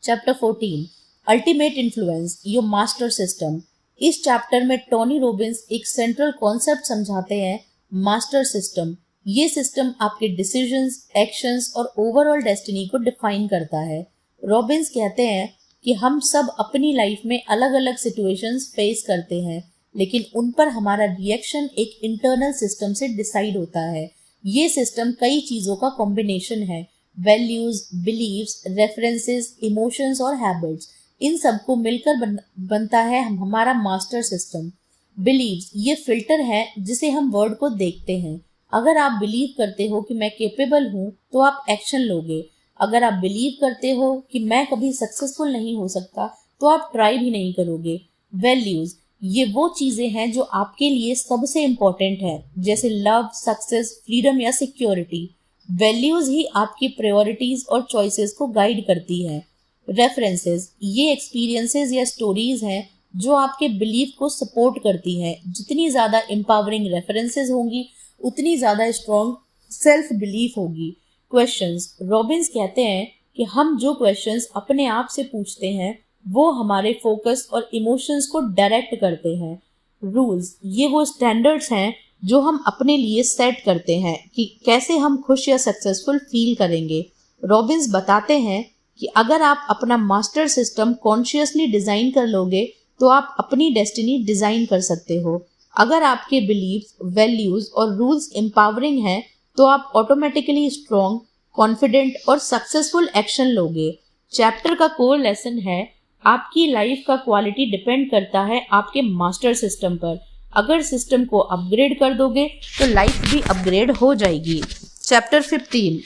Chapter 14, ultimate influence, your master system. इस चैप्टर में टोनी रॉबिन्स एक सेंट्रल कॉन्सेप्ट समझाते हैं, मास्टर सिस्टम। ये सिस्टम आपके डिसीजंस, एक्शंस और ओवरऑल डेस्टिनी को डिफाइन करता है। रॉबिन्स कहते हैं कि हम सब अपनी लाइफ में अलग अलग सिचुएशंस फेस करते हैं, लेकिन उन पर हमारा रिएक्शन एक इंटरनल सिस्टम से डिसाइड होता है। ये सिस्टम कई चीज़ों का कॉम्बिनेशन है, वैल्यूज, बिलीव्स, रेफरेंसेस, इमोशंस और हैबिट्स। इन सबको मिलकर बनता है हमारा मास्टर सिस्टम। बिलीव्स ये फिल्टर है जिसे हम वर्ड को देखते हैं। अगर आप बिलीव करते हो कि मैं कैपेबल हूँ तो आप एक्शन लोगे। अगर आप बिलीव करते हो कि मैं कभी सक्सेसफुल नहीं हो सकता तो आप ट्राई भी नहीं करोगे। वैल्यूज ये वो चीजें हैं जो आपके लिए सबसे इम्पोर्टेंट है, जैसे लव, सक्सेस, फ्रीडम या सिक्योरिटी। वैल्यूज ही आपकी प्रायोरिटीज और चॉइसेस को गाइड करती है। रेफरेंसेस ये एक्सपीरियंसेस या स्टोरीज हैं जो आपके बिलीफ को सपोर्ट करती है। जितनी ज्यादा एम्पावरिंग रेफरेंसेस होंगी उतनी ज्यादा स्ट्रॉन्ग सेल्फ बिलीफ होगी। क्वेश्चंस, रॉबिन्स कहते हैं कि हम जो क्वेश्चंस अपने आप से पूछते हैं वो हमारे फोकस और इमोशंस को डायरेक्ट करते हैं। रूल्स ये वो स्टैंडर्ड्स हैं जो हम अपने लिए सेट करते हैं कि कैसे हम खुश या सक्सेसफुल फील करेंगे। रॉबिन्स बताते हैं कि अगर आप अपना मास्टर सिस्टम कॉन्शियसली डिजाइन कर लोगे तो आप अपनी डेस्टिनी डिजाइन कर सकते हो। अगर आपके बिलीव्स, वैल्यूज और रूल्स एम्पावरिंग हैं तो आप ऑटोमेटिकली स्ट्रॉन्ग, कॉन्फिडेंट और सक्सेसफुल एक्शन लोगे। चैप्टर का कोर लेसन है आपकी लाइफ का क्वालिटी डिपेंड करता है आपके मास्टर सिस्टम पर। अगर सिस्टम को अपग्रेड कर दोगे तो लाइफ भी अपग्रेड हो जाएगी। Chapter 15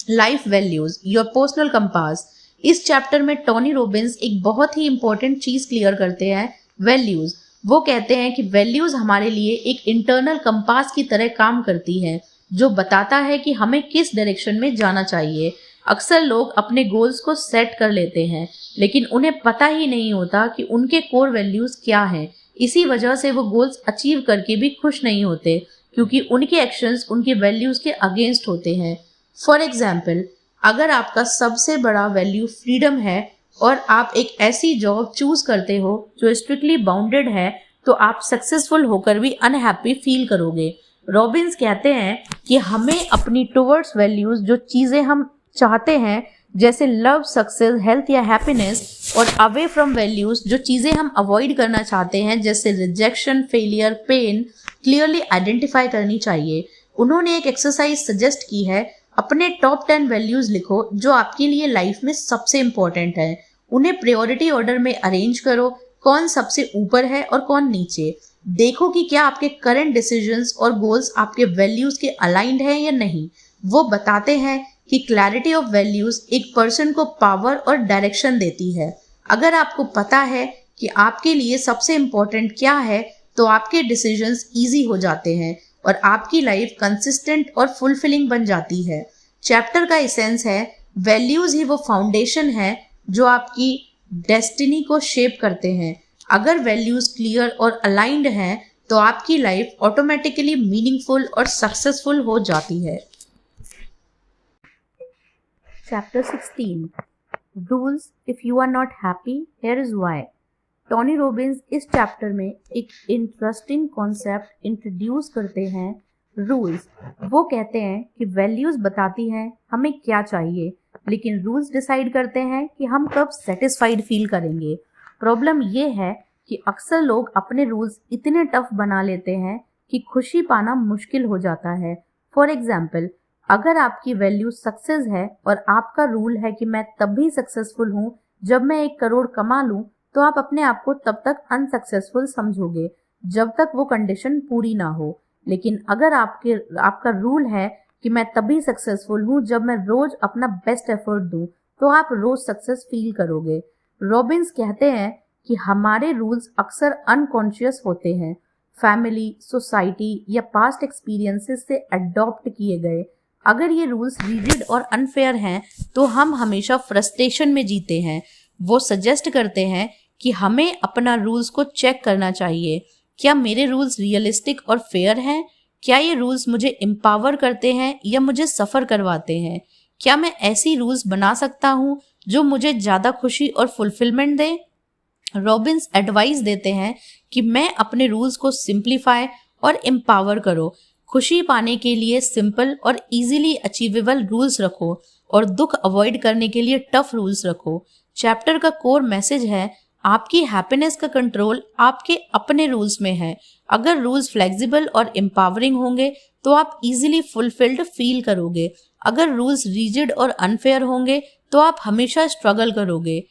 life values, your personal compass. इस चैप्टर में टोनी रॉबिन्स एक बहुत ही इंपॉर्टेंट चीज क्लियर करते हैं, वैल्यूज। वो कहते हैं कि वैल्यूज हमारे लिए एक इंटरनल कंपास की तरह काम करती है जो बताता है कि हमें किस डायरेक्शन में जाना चाहिए। अक्सर लोग अपने गोल्स को सेट कर लेते हैं लेकिन उन्हें पता ही नहीं होता कि उनके कोर वैल्यूज क्या हैं। इसी वजह से वो गोल्स अचीव करके भी खुश नहीं होते क्योंकि उनके एक्शंस उनके वैल्यूज के अगेंस्ट होते हैं। फॉर एग्जाम्पल, अगर आपका सबसे बड़ा वैल्यू फ्रीडम है और आप एक ऐसी जॉब चूज करते हो जो स्ट्रिक्टली बाउंडेड है तो आप सक्सेसफुल होकर भी अनहैप्पी फील करोगे। रॉबिन्स कहते हैं कि हमें अपनी टुवर्ड्स वैल्यूज, जो चीजें हम चाहते हैं जैसे लव, सक्सेस, हेल्थ या हैप्पीनेस, और अवे फ्रॉम वैल्यूज, जो चीजें हम अवॉइड करना चाहते हैं जैसे rejection, failure, pain, clearly identify करनी चाहिए। उन्होंने एक एक्सरसाइज सजेस्ट की है, अपने टॉप 10 वैल्यूज लिखो जो आपके लिए लाइफ में सबसे इंपॉर्टेंट है। उन्हें प्रायोरिटी ऑर्डर में अरेंज करो, कौन सबसे ऊपर है और कौन नीचे। देखो कि क्या आपके करंट डिसीजंस और गोल्स आपके वैल्यूज के अलाइंड हैं या नहीं। वो बताते हैं कि क्लैरिटी ऑफ वैल्यूज एक पर्सन को पावर और डायरेक्शन देती है। अगर आपको पता है कि आपके लिए सबसे इंपॉर्टेंट क्या है तो आपके डिसीजंस इजी हो जाते हैं और आपकी लाइफ कंसिस्टेंट और फुलफिलिंग बन जाती है। चैप्टर का एसेंस है वैल्यूज ही वो फाउंडेशन है जो आपकी डेस्टिनी को शेप करते हैं। अगर वैल्यूज क्लियर और अलाइंड हैं तो आपकी लाइफ ऑटोमेटिकली मीनिंगफुल और सक्सेसफुल हो जाती है। Chapter 16 rules if you are not happy, here is why. Tony Robbins इस चैप्टर में एक इंटरेस्टिंग कॉन्सेप्ट इंट्रोड्यूस करते हैं, रूल्स। वो कहते हैं कि वैल्यूज बताती हैं हमें क्या चाहिए लेकिन रूल्स डिसाइड करते हैं कि हम कब सेटिस्फाइड फील करेंगे। प्रॉब्लम ये है कि अक्सर लोग अपने रूल्स इतने टफ बना लेते हैं कि खुशी पाना मुश्किल हो जाता है। फॉर एग्जाम्पल, अगर आपकी वैल्यू सक्सेस है और आपका रूल है कि मैं तभी सक्सेसफुल हूँ जब मैं 1 करोड़ कमा लूँ, तो आप अपने आप को तब तक अनसक्सेसफुल समझोगे जब तक वो कंडीशन पूरी ना हो। लेकिन अगर आपका रूल है कि मैं तभी सक्सेसफुल हूँ जब मैं रोज अपना बेस्ट एफर्ट दूँ, तो आप रोज सक्सेस फील करोगे। रॉबिन्स कहते हैं कि हमारे रूल्स अक्सर अनकॉन्शियस होते हैं, फैमिली, सोसाइटी या पास्ट एक्सपीरियंसेस से अडॉप्ट किए गए। अगर ये रूल्स रिजिड और अनफेयर हैं तो हम हमेशा फ्रस्ट्रेशन में जीते हैं। वो सजेस्ट करते हैं कि हमें अपना रूल्स को चेक करना चाहिए। क्या मेरे रूल्स रियलिस्टिक और फेयर हैं? क्या ये रूल्स मुझे एम्पावर करते हैं या मुझे सफ़र करवाते हैं? क्या मैं ऐसी रूल्स बना सकता हूँ जो मुझे ज़्यादा खुशी और फुलफिलमेंट दे? रॉबिन्स एडवाइस देते हैं कि मैं अपने रूल्स को सिंप्लीफाई और एम्पावर करो। खुशी पाने के लिए सिंपल और इजीली अचीवेबल रूल्स रखो और दुख अवॉइड करने के लिए टफ रूल्स रखो। चैप्टर का कोर मैसेज है आपकी हैप्पीनेस का कंट्रोल आपके अपने रूल्स में है। अगर रूल्स फ्लेक्सिबल और एम्पावरिंग होंगे तो आप इजीली फुलफिल्ड फील करोगे। अगर रूल्स रिजिड और अनफेयर होंगे तो आप हमेशा स्ट्रगल करोगे।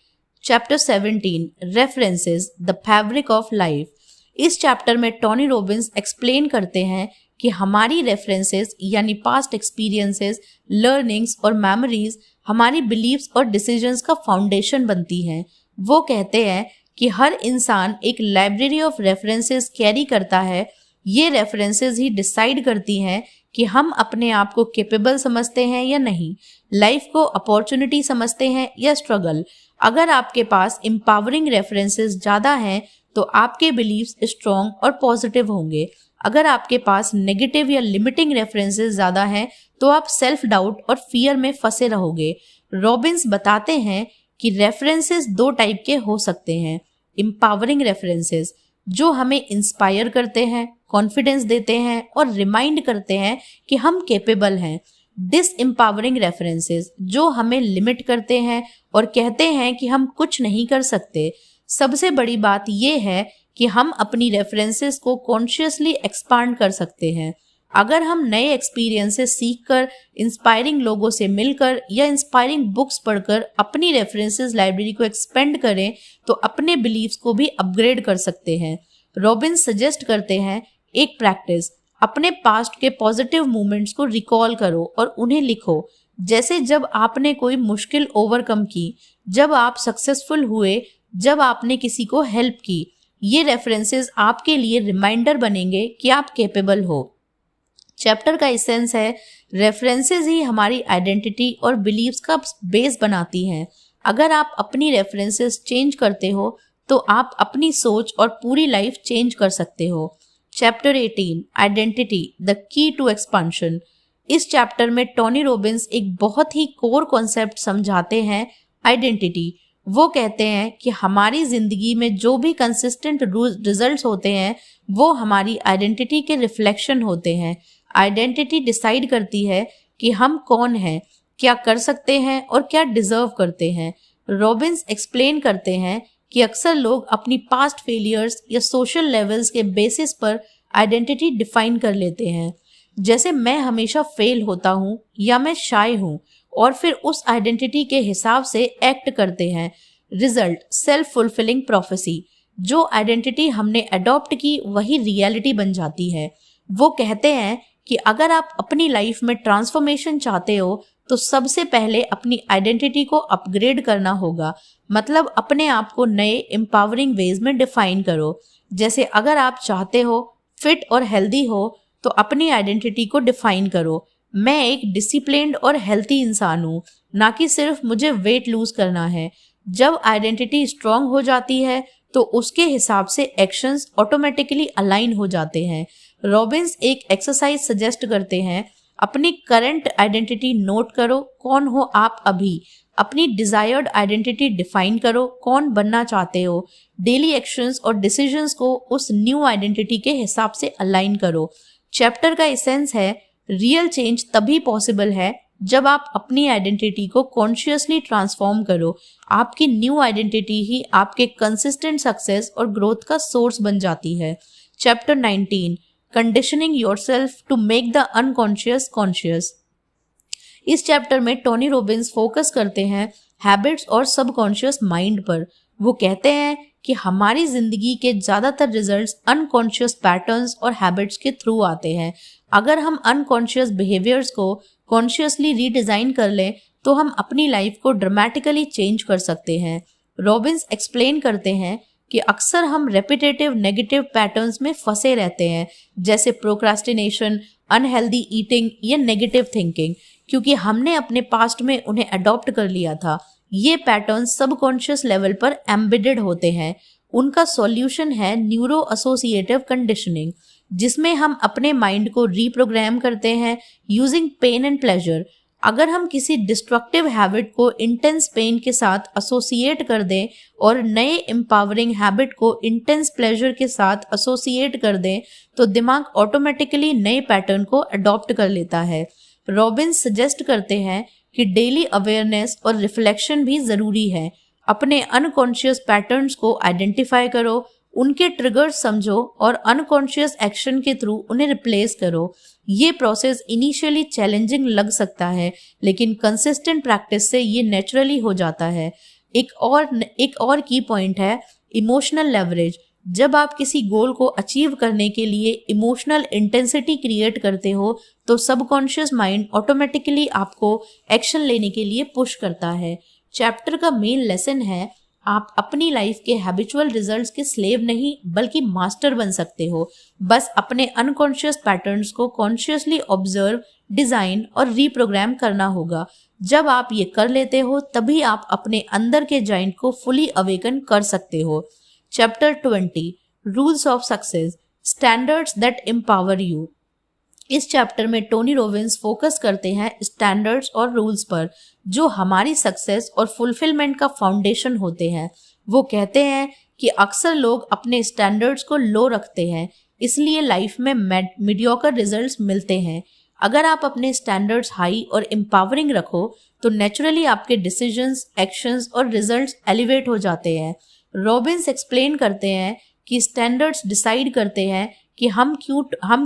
Chapter 17 references, the fabric of life. इस चैप्टर में टोनी रॉबिन्स एक्सप्लेन करते हैं कि हमारी रेफरेंसेस यानी पास्ट एक्सपीरियंसेस, लर्निंग्स और मेमोरीज हमारी बिलीव्स और डिसीजंस का फाउंडेशन बनती हैं। वो कहते हैं कि हर इंसान एक लाइब्रेरी ऑफ रेफरेंसेस कैरी करता है। ये रेफरेंसेस ही डिसाइड करती हैं कि हम अपने आप को कैपेबल समझते हैं या नहीं, लाइफ को अपॉर्चुनिटी समझते हैं या स्ट्रगल। अगर आपके पास एम्पावरिंग रेफरेंसेस ज़्यादा हैं तो आपके बिलीव्स स्ट्रॉन्ग और पॉजिटिव होंगे। अगर आपके पास नेगेटिव या लिमिटिंग रेफरेंसेस ज़्यादा हैं तो आप सेल्फ डाउट और फियर में फंसे रहोगे। रॉबिन्स बताते हैं कि रेफरेंसेस 2 टाइप के हो सकते हैं। एम्पावरिंग रेफरेंसेस जो हमें इंस्पायर करते हैं, कॉन्फिडेंस देते हैं और रिमाइंड करते हैं कि हम कैपेबल हैं। डिसएम्पावरिंग रेफरेंसेस जो हमें लिमिट करते हैं और कहते हैं कि हम कुछ नहीं कर सकते। सबसे बड़ी बात यह है कि हम अपनी रेफरेंसेस को कॉन्शियसली एक्सपांड कर सकते हैं। अगर हम नए एक्सपीरियंसेस सीखकर, इंस्पायरिंग लोगों से मिलकर या इंस्पायरिंग बुक्स पढ़कर अपनी रेफरेंसेस लाइब्रेरी को एक्सपेंड करें तो अपने बिलीव्स को भी अपग्रेड कर सकते हैं। रॉबिन्स सजेस्ट करते हैं एक प्रैक्टिस, अपने पास्ट के पॉजिटिव मोमेंट्स को रिकॉल करो और उन्हें लिखो, जैसे जब आपने कोई मुश्किल ओवरकम की, जब आप सक्सेसफुल हुए, जब आपने किसी को हेल्प की। ये रेफरेंसेस आपके लिए रिमाइंडर बनेंगे कि आप कैपेबल हो। चैप्टर का एसेंस है रेफरेंसेस ही हमारी आइडेंटिटी और बिलीव्स का बेस बनाती हैं। अगर आप अपनी रेफरेंसेस चेंज करते हो तो आप अपनी सोच और पूरी लाइफ चेंज कर सकते हो। Chapter 18 identity the key to expansion. इस चैप्टर में टोनी रॉबिन्स एक बहुत ही कोर कॉन्सेप्ट समझाते हैं, आइडेंटिटी। वो कहते हैं कि हमारी जिंदगी में जो भी कंसिस्टेंट रिजल्ट्स होते हैं वो हमारी आइडेंटिटी के रिफ्लेक्शन होते हैं। आइडेंटिटी डिसाइड करती है कि हम कौन हैं, क्या कर सकते हैं और क्या डिजर्व करते हैं। रॉबिन्स एक्सप्लेन करते हैं कि अक्सर लोग अपनी पास्ट फेलियर्स या सोशल लेवल्स के बेसिस पर आइडेंटिटी डिफाइन कर लेते हैं, जैसे मैं हमेशा फेल होता हूँ या मैं शाय हूँ, और फिर उस आइडेंटिटी के हिसाब से एक्ट करते हैं। रिजल्ट सेल्फ फुलफिलिंग प्रोफेसी, जो आइडेंटिटी हमने अडॉप्ट की वही रियलिटी बन जाती है। वो कहते हैं कि अगर आप अपनी लाइफ में ट्रांसफॉर्मेशन चाहते हो तो सबसे पहले अपनी आइडेंटिटी को अपग्रेड करना होगा, मतलब अपने आप को नए एम्पावरिंग वेज में डिफाइन करो। जैसे अगर आप चाहते हो फिट और हेल्दी हो तो अपनी आइडेंटिटी को डिफाइन करो, मैं एक डिसिप्लिन्ड और हेल्थी इंसान हूँ, ना कि सिर्फ मुझे वेट लूज करना है। जब आइडेंटिटी स्ट्रांग हो जाती है तो उसके हिसाब से एक्शंस ऑटोमेटिकली अलाइन हो जाते हैं। रॉबिन्स एक एक्सरसाइज सजेस्ट करते हैं, अपनी करंट आइडेंटिटी नोट करो, कौन हो आप अभी, अपनी डिजायर्ड आइडेंटिटी डिफाइन करो, कौन बनना चाहते हो, डेली एक्शंस और डिसीजंस को उस न्यू आइडेंटिटी के हिसाब से अलाइन करो। चैप्टर का एसेंस है रियल चेंज तभी पॉसिबल है जब आप अपनी आइडेंटिटी को कॉन्शियसली ट्रांसफॉर्म करो। आपकी न्यू आइडेंटिटी ही आपके कंसिस्टेंट सक्सेस और ग्रोथ का सोर्स बन जाती है। Chapter 19 conditioning yourself to make the unconscious conscious. इस चैप्टर में टोनी रॉबिन्स फोकस करते हैं हैबिट्स और सबकॉन्शियस माइंड पर। वो कहते हैं कि हमारी जिंदगी के ज्यादातर रिजल्ट्स अनकॉन्शियस पैटर्न्स और हैबिट्स के थ्रू आते हैं। अगर हम अनकॉन्शियस बिहेवियर्स को कॉन्शियसली रीडिजाइन कर लें तो हम अपनी लाइफ को ड्रामेटिकली चेंज कर सकते हैं। रॉबिन्स एक्सप्लेन करते हैं कि अक्सर हम रेपिटेटिव नेगेटिव पैटर्न्स में फंसे रहते हैं, जैसे प्रोक्रास्टिनेशन, अनहेल्दी ईटिंग या नेगेटिव थिंकिंग, क्योंकि हमने अपने पास्ट में उन्हें अडॉप्ट कर लिया था। ये पैटर्न सबकॉन्शियस लेवल पर एम्बेडेड होते हैं। उनका सॉल्यूशन है न्यूरो एसोसिएटिव कंडीशनिंग, जिसमें हम अपने माइंड को रीप्रोग्राम करते हैं यूजिंग पेन एंड प्लेजर। अगर हम किसी डिस्ट्रक्टिव हैबिट को इंटेंस पेन के साथ एसोसिएट कर दें और नए एम्पावरिंग हैबिट को इंटेंस प्लेजर के साथ एसोसिएट कर दें तो दिमाग ऑटोमेटिकली नए पैटर्न को अडॉप्ट कर लेता है। रॉबिन्स सजेस्ट करते हैं कि डेली अवेयरनेस और रिफ्लेक्शन भी जरूरी है। अपने अनकॉन्शियस पैटर्न्स को आइडेंटिफाई करो, उनके ट्रिगर्स समझो और अनकॉन्शियस एक्शन के थ्रू उन्हें रिप्लेस करो। ये प्रोसेस इनिशियली चैलेंजिंग लग सकता है, लेकिन कंसिस्टेंट प्रैक्टिस से ये नेचुरली हो जाता है। एक और की पॉइंट है इमोशनल लेवरेज। जब आप किसी गोल को अचीव करने के लिए इमोशनल इंटेंसिटी क्रिएट करते हो तो सबकॉन्शियस माइंड ऑटोमेटिकली आपको एक्शन लेने के लिए पुश करता है। चैप्टर का मेन लेसन है आप अपनी लाइफ के हैबिचुअल रिजल्ट्स के स्लेव नहीं बल्कि मास्टर बन सकते हो। बस अपने अनकॉन्शियस पैटर्न्स को कॉन्शियसली ऑब्जर्व, डिजाइन और रीप्रोग्राम करना होगा। जब आप ये कर लेते हो तभी आप अपने अंदर के जाइंट को फुली अवेकन कर सकते हो। Chapter 20 rules of success standards that empower you. इस चैप्टर में टोनी रॉबिन्स फोकस करते हैं स्टैंडर्ड्स और रूल्स पर जो हमारी सक्सेस और फुलफिलमेंट का फाउंडेशन होते हैं। वो कहते हैं कि अक्सर लोग अपने स्टैंडर्ड्स को लो रखते हैं, इसलिए लाइफ में मीडियोकर रिजल्ट्स मिलते हैं। अगर आप अपने स्टैंडर्ड्स हाई और एम्पावरिंग रखो तो नेचुरली आपके डिसीजंस, एक्शंस और रिजल्ट्स एलिवेट हो जाते हैं। रॉबिन्स एक्सप्लेन करते हैं कि स्टैंडर्ड्स डिसाइड करते हैं कि हम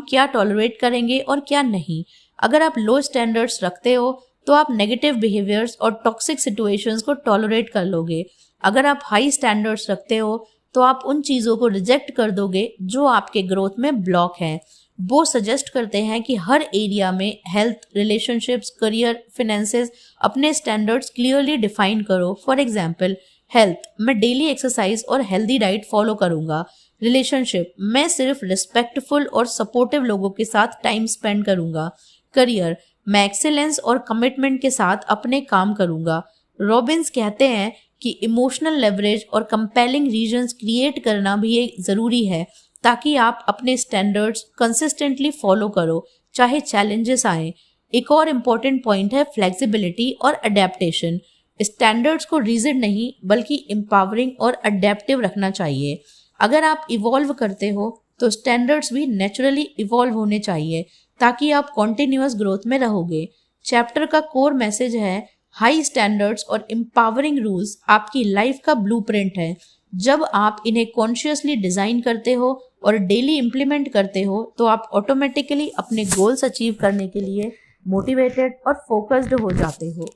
क्या टॉलरेट करेंगे और क्या नहीं। अगर आप लो स्टैंडर्ड्स रखते हो तो आप नेगेटिव बिहेवियर्स और टॉक्सिक सिचुएशंस को टॉलरेट कर लोगे। अगर आप हाई स्टैंडर्ड्स रखते हो तो आप उन चीज़ों को रिजेक्ट कर दोगे जो आपके ग्रोथ में ब्लॉक हैं। वो सजेस्ट करते हैं कि हर एरिया में हेल्थ, रिलेशनशिप्स, करियर, फिनेंसेस अपने स्टैंडर्ड्स क्लियरली डिफाइन करो। फॉर एग्जाम्पल, हेल्थ, मैं डेली एक्सरसाइज और हेल्दी डाइट फॉलो करूंगा। रिलेशनशिप, मैं सिर्फ रिस्पेक्टफुल और सपोर्टिव लोगों के साथ टाइम स्पेंड करूंगा। करियर, मैं एक्सीलेंस और कमिटमेंट के साथ अपने काम करूंगा। रॉबिन्स कहते हैं कि इमोशनल लेवरेज और कंपेलिंग रीजंस क्रिएट करना भी एक ज़रूरी है ताकि आप अपने स्टैंडर्ड्स कंसिस्टेंटली फॉलो करो, चाहे चैलेंजेस आए। एक और इम्पॉर्टेंट पॉइंट है फ्लेक्सिबिलिटी और अडेप्टेशन। स्टैंडर्ड्स को रिजिड नहीं बल्कि एम्पावरिंग और अडेप्टिव रखना चाहिए। अगर आप इवॉल्व करते हो तो स्टैंडर्ड्स भी नेचुरली इवॉल्व होने चाहिए ताकि आप कॉन्टिन्यूअस ग्रोथ में रहोगे। चैप्टर का कोर मैसेज है हाई स्टैंडर्ड्स और एम्पावरिंग रूल्स आपकी लाइफ का ब्लूप्रिंट है। जब आप इन्हें कॉन्शियसली डिजाइन करते हो और डेली इम्प्लीमेंट करते हो तो आप ऑटोमेटिकली अपने गोल्स अचीव करने के लिए मोटिवेटेड और फोकस्ड हो जाते हो।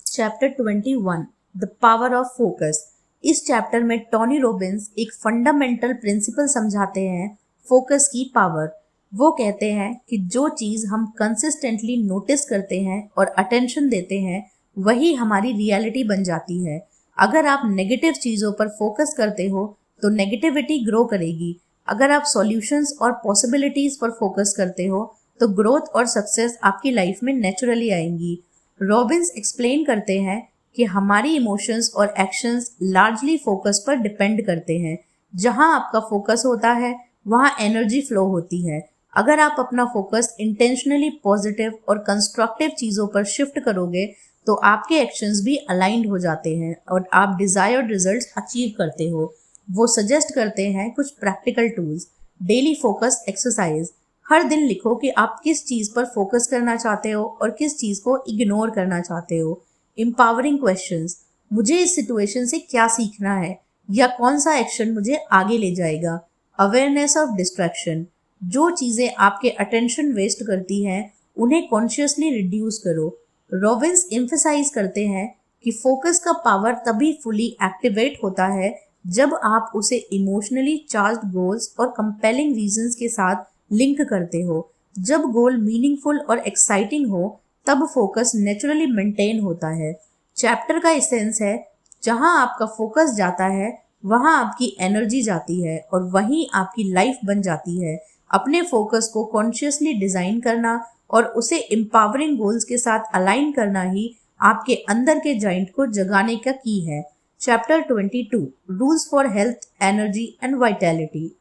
Chapter 21, the power of focus. इस चैप्टर में टोनी रॉबिन्स एक फंडामेंटल प्रिंसिपल समझाते हैं, फोकस की पावर। वो कहते हैं कि जो चीज़ हम कंसिस्टेंटली नोटिस करते हैं और अटेंशन देते हैं वही हमारी रियलिटी बन जाती है। अगर आप नेगेटिव चीज़ों पर फोकस करते हो तो नेगेटिविटी ग्रो करेगी। अगर आप सॉल्यूशंस और पॉसिबिलिटीज़ पर फोकस करते हो तो ग्रोथ और सक्सेस आपकी लाइफ में नेचुरली आएंगी। रॉबिन्स एक्सप्लेन करते हैं कि हमारी इमोशंस और एक्शंस लार्जली फोकस पर डिपेंड करते हैं। जहां आपका फोकस होता है वहां एनर्जी फ्लो होती है। अगर आप अपना फोकस इंटेंशनली पॉजिटिव और कंस्ट्रक्टिव चीज़ों पर शिफ्ट करोगे तो आपके एक्शंस भी अलाइंड हो जाते हैं और आप डिजायर्ड रिजल्ट्स अचीव करते हो। वो सजेस्ट करते हैं कुछ practical tools. Daily focus exercise, हर दिन लिखो कि आप किस चीज़ पर फोकस करना चाहते हो और किस चीज़ को इग्नोर करना चाहते हो। एम्पावरिंग क्वेश्चंस, मुझे इस सिचुएशन से क्या सीखना है या कौन सा एक्शन मुझे आगे ले जाएगा। अवेयरनेस ऑफ डिस्ट्रैक्शन, जो चीज़ें आपके अटेंशन वेस्ट करती हैं उन्हें कॉन्शियसली रिड्यूस करो। रॉबिन्स एम्फसाइज करते हैं कि फोकस का पावर तभी फुली एक्टिवेट होता है जब आप उसे इमोशनली चार्ज्ड गोल्स और कंपेलिंग रीजंस के साथ लिंक करते हो। जब गोल मीनिंगफुल और एक्साइटिंग हो तब फोकस नेचुरली मेंटेन होता है। चैप्टर का एसेंस है जहां आपका फोकस जाता है वहां आपकी एनर्जी जाती है और वहीं आपकी लाइफ बन जाती है। अपने फोकस को कॉन्शियसली डिजाइन करना और उसे एम्पावरिंग गोल्स के साथ अलाइन करना ही आपके अंदर के जाइंट को जगाने का की है। Chapter 22, rules for health, energy and vitality.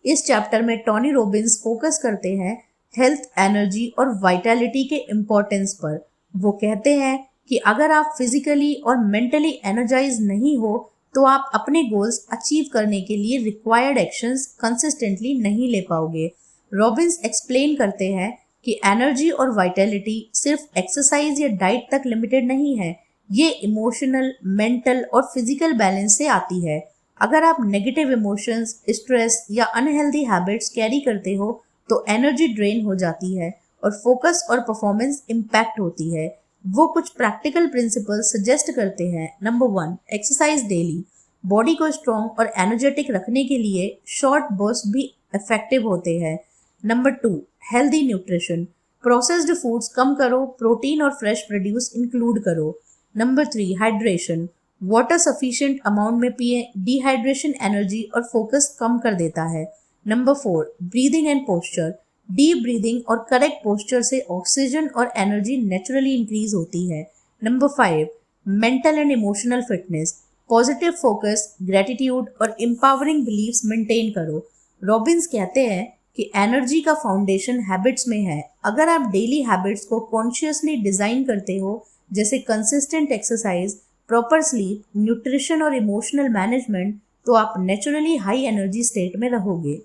इस चैप्टर में टोनी रॉबिन्स फोकस करते हैं हेल्थ, एनर्जी और वाइटैलिटी के इम्पोर्टेंस पर। वो कहते हैं कि अगर आप फिजिकली और मेंटली एनर्जाइज नहीं हो तो आप अपने गोल्स अचीव करने के लिए रिक्वायर्ड एक्शंस कंसिस्टेंटली नहीं ले पाओगे। रॉबिन्स एक्सप्लेन करते हैं कि एनर्जी और वाइटैलिटी सिर्फ एक्सरसाइज या डाइट तक लिमिटेड नहीं है, ये इमोशनल, मेंटल और फिजिकल बैलेंस से आती है। अगर आप नेगेटिव इमोशंस, स्ट्रेस या अनहेल्दी हैबिट्स कैरी करते हो तो एनर्जी ड्रेन हो जाती है और फोकस और परफॉर्मेंस इम्पैक्ट होती है। वो कुछ प्रैक्टिकल प्रिंसिपल्स सजेस्ट करते हैं। Number 1, exercise daily. बॉडी को स्ट्रॉन्ग और एनर्जेटिक रखने के लिए शॉर्ट बर्स्ट भी इफेक्टिव होते हैं। Number 2, healthy nutrition. Processed foods कम करो, प्रोटीन और फ्रेश प्रोड्यूस इंक्लूड करो। Number 3, hydration. Water sufficient amount में पिए, डिहाइड्रेशन एनर्जी और फोकस कम कर देता है। Number 4, breathing and posture. Deep breathing और करेक्ट पोस्चर से ऑक्सीजन और एनर्जी नेचुरली इंक्रीज होती है। Number 5, mental and emotional fitness. Positive focus, gratitude और एम्पावरिंग बिलीव्स मेंटेन करो। रॉबिन्स कहते हैं कि एनर्जी का फाउंडेशन हैबिट्स में है। अगर आप डेली हैबिट्स को कॉन्शियसली डिजाइन करते हो, जैसे consistent exercise, proper sleep, nutrition और इमोशनल मैनेजमेंट, तो आप नेचुरली हाई एनर्जी स्टेट में रहोगे।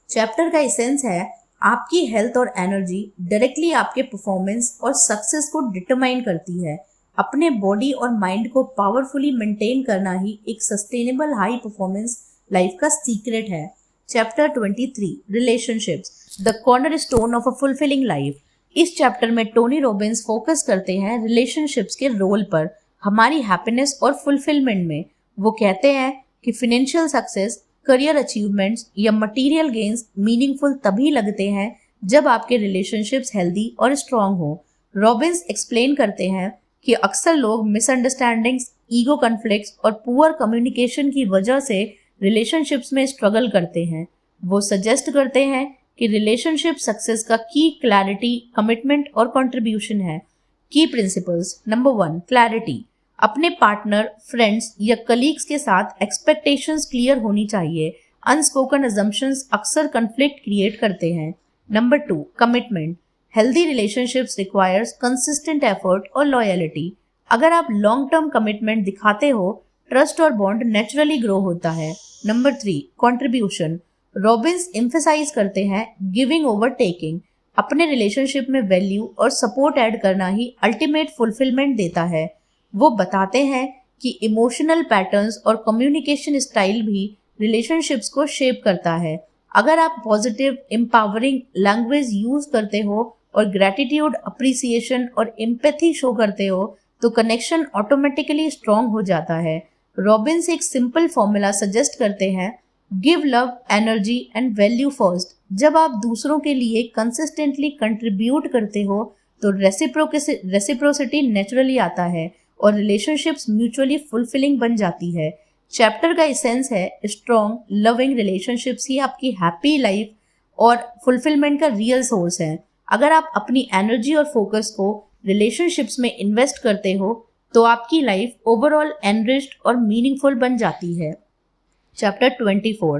चैप्टर का एसेंस है आपकी हेल्थ और एनर्जी डायरेक्टली आपके परफॉर्मेंस और सक्सेस को डिटरमाइन करती है। अपने बॉडी और माइंड को पावरफुली मेंटेन करना ही एक सस्टेनेबल हाई परफॉर्मेंस लाइफ का सीक्रेट है। Chapter 23 relationships the cornerstone of a fulfilling life. इस चैप्टर में टोनी रॉबिन्स फोकस करते हैं रिलेशनशिप्स के रोल पर हमारी हैप्पीनेस और फुलफिलमेंट में। वो कहते हैं कि फाइनेंशियल सक्सेस, करियर अचीवमेंट्स या मटेरियल गेन्स मीनिंगफुल तभी लगते हैं जब आपके रिलेशनशिप्स हेल्दी और स्ट्रांग हो। रॉबिन्स एक्सप्लेन करते हैं कि अक्सर लोग मिसअंडरस्टैंडिंग्स, ईगो कॉन्फ्लिक्ट्स और पुअर कम्युनिकेशन की वजह से रिलेशनशिप्स में स्ट्रगल करते हैं। वो सजेस्ट करते हैं कि रिलेशनशिप सक्सेस का की क्लैरिटी, कमिटमेंट और कंट्रीब्यूशन है। की प्रिंसिपल्स। Number 1 clarity. अपने पार्टनर, फ्रेंड्स या कलीग्स के साथ एक्सपेक्टेशंस क्लियर होनी चाहिए। अनस्पोकन अजम्पशंस अक्सर कन्फ्लिक्ट क्रिएट करते हैं। Number 2 commitment. Healthy relationships requires consistent effort और लॉयलिटी। अगर आप लॉन्ग टर्म कमिटमेंट दिखाते हो, ट्रस्ट और बॉन्ड नेचुरली ग्रो होता है। Number 3 contribution. रॉबिन्स एम्फसाइज करते हैं गिविंग ओवर टेकिंग। अपने रिलेशनशिप में वैल्यू और सपोर्ट ऐड करना ही अल्टीमेट फुलफिलमेंट देता है। वो बताते हैं कि इमोशनल पैटर्न्स और कम्युनिकेशन स्टाइल भी रिलेशनशिप्स को शेप करता है। अगर आप पॉजिटिव, एम्पावरिंग लैंग्वेज यूज करते हो और ग्रैटिट्यूड, अप्रिसिएशन और एम्पैथी शो करते हो तो कनेक्शन ऑटोमेटिकली स्ट्रांग हो जाता है। रॉबिन्स एक सिंपल फॉर्मूला सजेस्ट करते हैं, give love, energy and value first. जब आप दूसरों के लिए कंसिस्टेंटली कंट्रीब्यूट करते हो तो रेसिप्रोसिटी नेचुरली आता है और रिलेशनशिप्स म्यूचुअली फुलफिलिंग बन जाती है। चैप्टर का एसेंस है स्ट्रॉन्ग लविंग रिलेशनशिप्स ही आपकी हैप्पी लाइफ और फुलफिलमेंट का रियल सोर्स है। अगर आप अपनी एनर्जी और फोकस को रिलेशनशिप्स में इन्वेस्ट करते हो तो आपकी लाइफ ओवरऑल एनरिच्ड और मीनिंगफुल बन जाती है। Chapter 24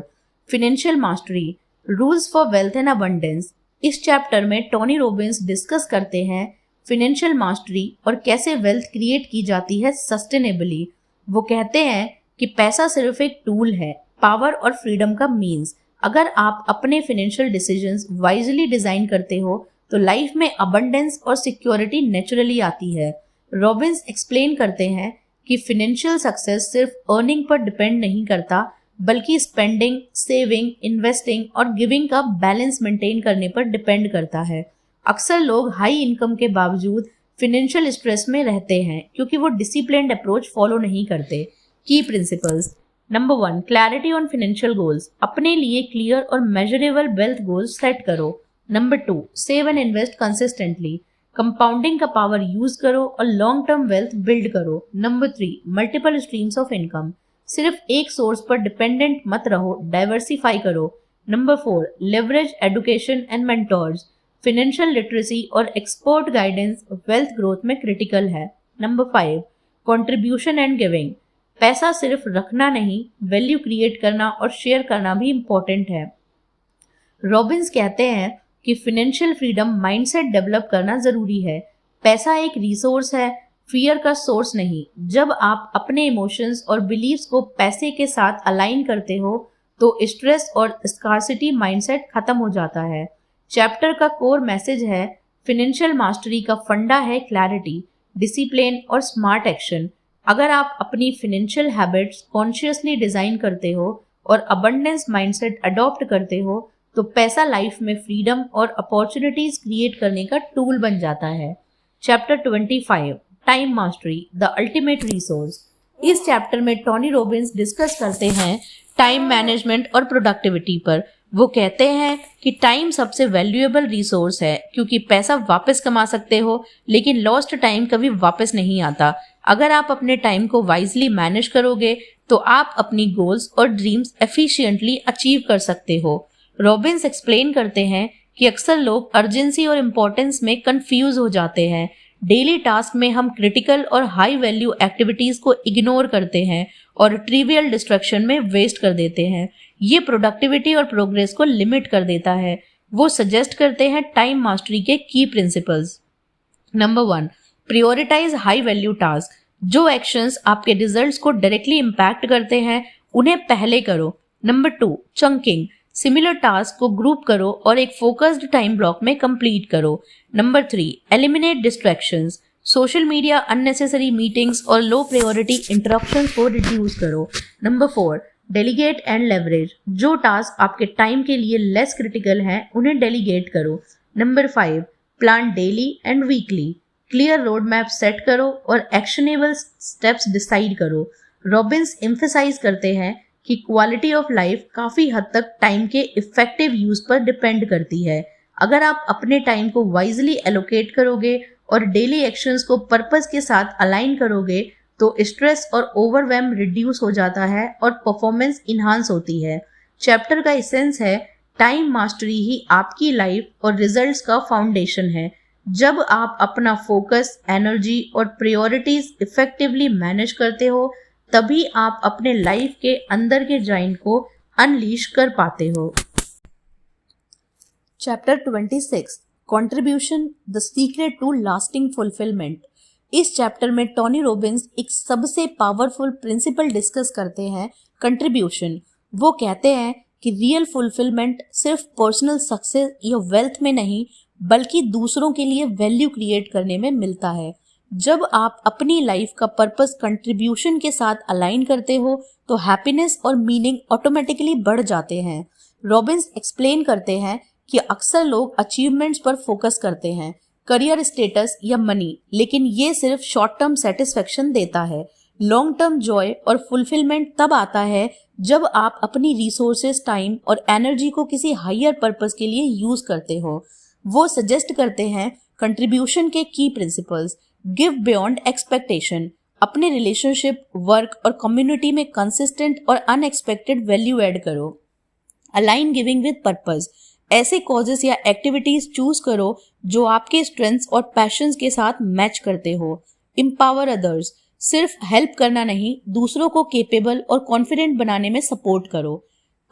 financial mastery rules for wealth and abundance. इस चैप्टर में टोनी रॉबिन्स डिस्कस करते हैं फाइनेंशियल मास्टरी और कैसे वेल्थ क्रिएट की जाती है सस्टेनेबली। वो कहते हैं कि पैसा सिर्फ एक टूल है, पावर और फ्रीडम का मीन्स। अगर आप अपने फाइनेंशियल डिसीजंस वाइजली डिजाइन करते हो तो लाइफ में अबंडेंस और सिक्योरिटी नेचुरली आती है। रॉबिन्स एक्सप्लेन करते हैं कि फाइनेंशियल सक्सेस सिर्फ अर्निंग पर डिपेंड नहीं करता, बल्कि स्पेंडिंग, सेविंग, इन्वेस्टिंग और गिविंग का बैलेंस मेंटेन करने पर डिपेंड करता है। अक्सर लोग हाई इनकम के बावजूद फाइनेंशियल स्ट्रेस में रहते हैं क्योंकि वो डिसिप्लिन्ड अप्रोच फॉलो नहीं करते। की principles. Number 1 clarity on financial goals. अपने लिए क्लियर और मेजरेबल वेल्थ गोल्स सेट करो। Number 2 save and invest consistently. Compounding का पावर यूज करो और लॉन्ग टर्म वेल्थ बिल्ड करो। Number 3 multiple streams of income. सिर्फ एक सोर्स पर डिपेंडेंट मत रहो, डाइवर्सिफाई करो। Number 4 leverage education and mentors. Financial literacy और एक्सपर्ट गाइडेंस वेल्थ ग्रोथ में क्रिटिकल है। Number 5 contribution and giving. पैसा सिर्फ रखना नहीं, वैल्यू क्रिएट करना और शेयर करना भी इम्पोर्टेंट है। रॉबिन्स कहते हैं कि फाइनेंशियल फ्रीडम माइंडसेट डेवलप करना जरूरी है। पैसा एक रिसोर्स है, फियर का सोर्स नहीं। जब आप अपने इमोशंस और बिलीव्स को पैसे के साथ अलाइन करते हो तो स्ट्रेस और स्कार्सिटी माइंडसेट खत्म हो जाता है। चैप्टर का कोर मैसेज है फाइनेंशियल मास्टरी का फंडा है क्लैरिटी, डिसिप्लिन और स्मार्ट एक्शन। अगर आप अपनी फाइनेंशियल हैबिट्स कॉन्शियसली डिजाइन करते हो और अबंडेंस माइंडसेट अडॉप्ट करते हो तो पैसा लाइफ में फ्रीडम और अपॉर्चुनिटीज क्रिएट करने का टूल बन जाता है। Chapter 25 time mastery the ultimate resource. इस चैप्टर में टोनी रॉबिन्स डिस्कस करते हैं टाइम मैनेजमेंट और प्रोडक्टिविटी पर। वो कहते हैं कि टाइम सबसे वैल्यूएबल रिसोर्स है क्योंकि पैसा वापस कमा सकते हो लेकिन लॉस्ट टाइम कभी वापस नहीं आता। अगर आप अपने टाइम को वाइजली मैनेज करोगे तो आप अपनी गोल्स और ड्रीम्स एफिशिएंटली अचीव कर सकते हो। रॉबिन्स एक्सप्लेन करते हैं कि अक्सर लोग अर्जेंसी और इम्पोर्टेंस में कंफ्यूज हो जाते हैं। डेली टास्क में हम क्रिटिकल और हाई वैल्यू एक्टिविटीज को इग्नोर करते हैं और ट्रिवियल डिस्ट्रैक्शन में वेस्ट कर देते हैं। ये प्रोडक्टिविटी और प्रोग्रेस को लिमिट कर देता है। वो सजेस्ट करते हैं टाइम मास्टरी के की principles. Number 1 prioritize high value task. जो एक्शंस आपके रिजल्ट्स को डायरेक्टली इम्पैक्ट करते हैं उन्हें पहले करो। Number 2 chunking. सिमिलर टास्क को ग्रुप करो और एक फोकस्ड टाइम ब्लॉक में कंप्लीट करो। Number 3, eliminate distractions. Social media, unnecessary meetings और लो प्रायोरिटी इंटरप्शंस को रिड्यूस करो। Number 4, delegate and leverage. जो टास्क आपके टाइम के लिए लेस क्रिटिकल हैं उन्हें डेलीगेट करो। Number 5, plan daily and weekly. Clear road map set करो और एक्शनेबल स्टेप्स डिसाइड करो। रॉबिन्स एम्फसाइज करते हैं कि क्वालिटी ऑफ लाइफ काफ़ी हद तक टाइम के इफेक्टिव यूज पर डिपेंड करती है। अगर आप अपने टाइम को वाइजली एलोकेट करोगे और डेली एक्शंस को पर्पस के साथ अलाइन करोगे तो स्ट्रेस और ओवरवेम रिड्यूस हो जाता है और परफॉर्मेंस इन्हांस होती है। चैप्टर का एसेंस है टाइम मास्टरी ही आपकी लाइफ और रिजल्ट्स का फाउंडेशन है। जब आप अपना फोकस, एनर्जी और प्रायोरिटीज इफेक्टिवली मैनेज करते हो तभी आप अपने लाइफ के अंदर के जाइंट को अनलीश कर पाते हो। Chapter 26, contribution, the secret to lasting fulfilment. इस चैप्टर में टोनी रॉबिन्स एक सबसे पावरफुल प्रिंसिपल डिस्कस करते हैं, कंट्रीब्यूशन। वो कहते हैं कि रियल फुलफिलमेंट सिर्फ पर्सनल सक्सेस या वेल्थ में नहीं बल्कि दूसरों के लिए वैल्यू क्रिएट करने में मिलता है। जब आप अपनी लाइफ का पर्पस कंट्रीब्यूशन के साथ अलाइन करते हो तो हैप्पीनेस और मीनिंग ऑटोमेटिकली बढ़ जाते हैं। रॉबिन्स एक्सप्लेन करते हैं कि अक्सर लोग अचीवमेंट्स पर फोकस करते हैं, करियर स्टेटस या मनी, लेकिन ये सिर्फ शॉर्ट टर्म सेटिस्फेक्शन देता है। लॉन्ग टर्म जॉय और फुलफिलमेंट तब आता है जब आप अपनी रिसोर्सेज, टाइम और एनर्जी को किसी हायर पर्पस के लिए यूज करते हो। वो सजेस्ट करते हैं कंट्रीब्यूशन के की प्रिंसिपल्स। Give beyond expectation. अपने रिलेशनशिप, वर्क और कम्युनिटी में कंसिस्टेंट और अनएक्सपेक्टेड वैल्यू ऐड करो। Align giving with purpose. ऐसे कॉजेस या एक्टिविटीज चूज करो जो आपके स्ट्रेंथ्स और पैशंस के साथ मैच करते हो। Empower others. सिर्फ हेल्प करना नहीं, दूसरों को केपेबल और कॉन्फिडेंट बनाने में सपोर्ट करो।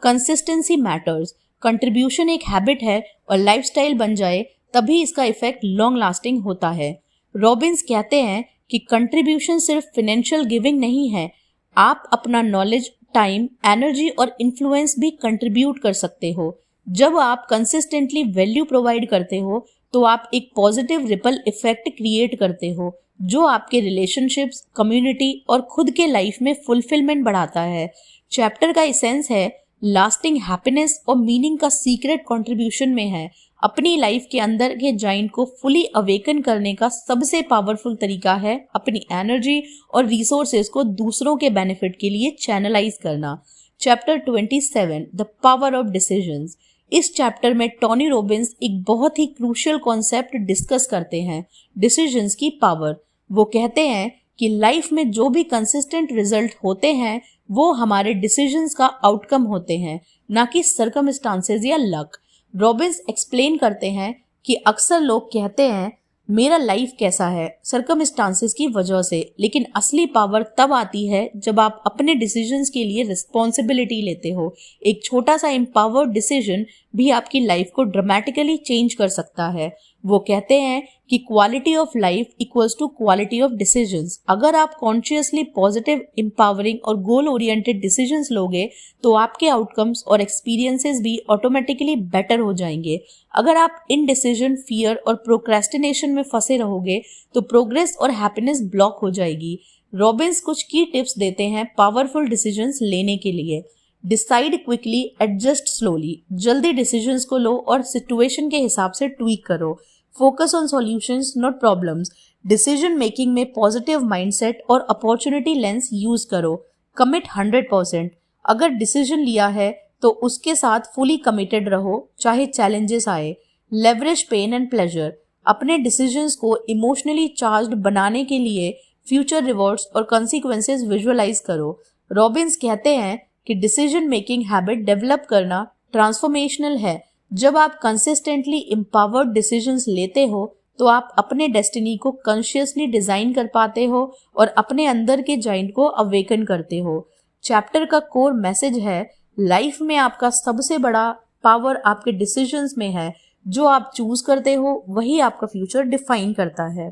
Consistency matters. कंट्रीब्यूशन एक हैबिट है और लाइफस्टाइल बन जाए तभी इसका इफेक्ट लॉन्ग लास्टिंग होता है। रॉबिन्स कहते हैं कि कंट्रीब्यूशन सिर्फ फाइनेंशियल गिविंग नहीं है, आप अपना नॉलेज, टाइम, एनर्जी और इन्फ्लुएंस भी कंट्रीब्यूट कर सकते हो। जब आप कंसिस्टेंटली वैल्यू प्रोवाइड करते हो तो आप एक पॉजिटिव रिपल इफेक्ट क्रिएट करते हो जो आपके रिलेशनशिप्स, कम्युनिटी और खुद के लाइफ में फुलफिलमेंट बढ़ाता है। चैप्टर का एसेंस है लास्टिंग हैप्पीनेस और मीनिंग का सीक्रेट कंट्रीब्यूशन में है। अपनी लाइफ के अंदर के जाइंट को फुली अवेकन करने का सबसे पावरफुल तरीका है अपनी एनर्जी और रिसोर्सेज को दूसरों के बेनिफिट के लिए चैनलाइज करना। Chapter 27, the power of decisions. इस चैप्टर में टोनी रॉबिन्स एक बहुत ही क्रूशियल कॉन्सेप्ट डिस्कस करते हैं, डिसीजंस की पावर। वो कहते हैं कि लाइफ में जो भी कंसिस्टेंट रिजल्ट होते हैं वो हमारे डिसीजंस का आउटकम होते हैं, ना कि सर्कमस्टांसेस या लक। रॉबिन्स एक्सप्लेन करते हैं कि अक्सर लोग कहते हैं मेरा लाइफ कैसा है सर्कमस्टांसेस की वजह से, लेकिन असली पावर तब आती है जब आप अपने डिसीजंस के लिए रिस्पॉन्सिबिलिटी लेते हो। एक छोटा सा एम्पावर्ड डिसीजन भी आपकी लाइफ को ड्रामेटिकली चेंज कर सकता है। वो कहते हैं कि quality of life equals to quality of decisions. अगर आप कॉन्शियसली पॉजिटिव, एम्पावरिंग और गोल ओरिएंटेड डिसीजंस लोगे तो आपके आउटकम्स और एक्सपीरियंसेस भी ऑटोमेटिकली बेटर हो जाएंगे। अगर आप इनडिसीजन, फियर और प्रोक्रेस्टिनेशन में फंसे रहोगे तो प्रोग्रेस और हैप्पीनेस ब्लॉक हो जाएगी। रॉबिन्स कुछ की टिप्स देते हैं पावरफुल डिसीजंस लेने के लिए। Decide quickly, adjust slowly. जल्दी डिसीजंस को लो और सिचुएशन के हिसाब से ट्वीक करो। Focus on solutions not problems. Decision making में पॉजिटिव माइंडसेट और अपॉर्चुनिटी लेंस यूज करो। कमिट 100%। अगर डिसीजन लिया है तो उसके साथ फुली कमिटेड रहो, चाहे चैलेंजेस आए। Leverage pain and pleasure. अपने डिसीजंस को इमोशनली चार्ज्ड बनाने के लिए फ्यूचर रिवॉर्ड्स और कॉन्सिक्वेंसेस विजुअलाइज करो। रॉबिन्स कहते हैं कि डिसीजन मेकिंग हैबिट डेवलप करना ट्रांसफॉर्मेशनल है। जब आप कंसिस्टेंटली एम्पावर्ड डिसीजंस लेते हो तो आप अपने डेस्टिनी को कॉन्शियसली डिजाइन कर पाते हो और अपने अंदर के जाइंट को अवेकन करते हो। चैप्टर का कोर मैसेज है लाइफ में आपका सबसे बड़ा पावर आपके डिसीजंस में है। जो आप चूज करते हो वही आपका फ्यूचर डिफाइन करता है।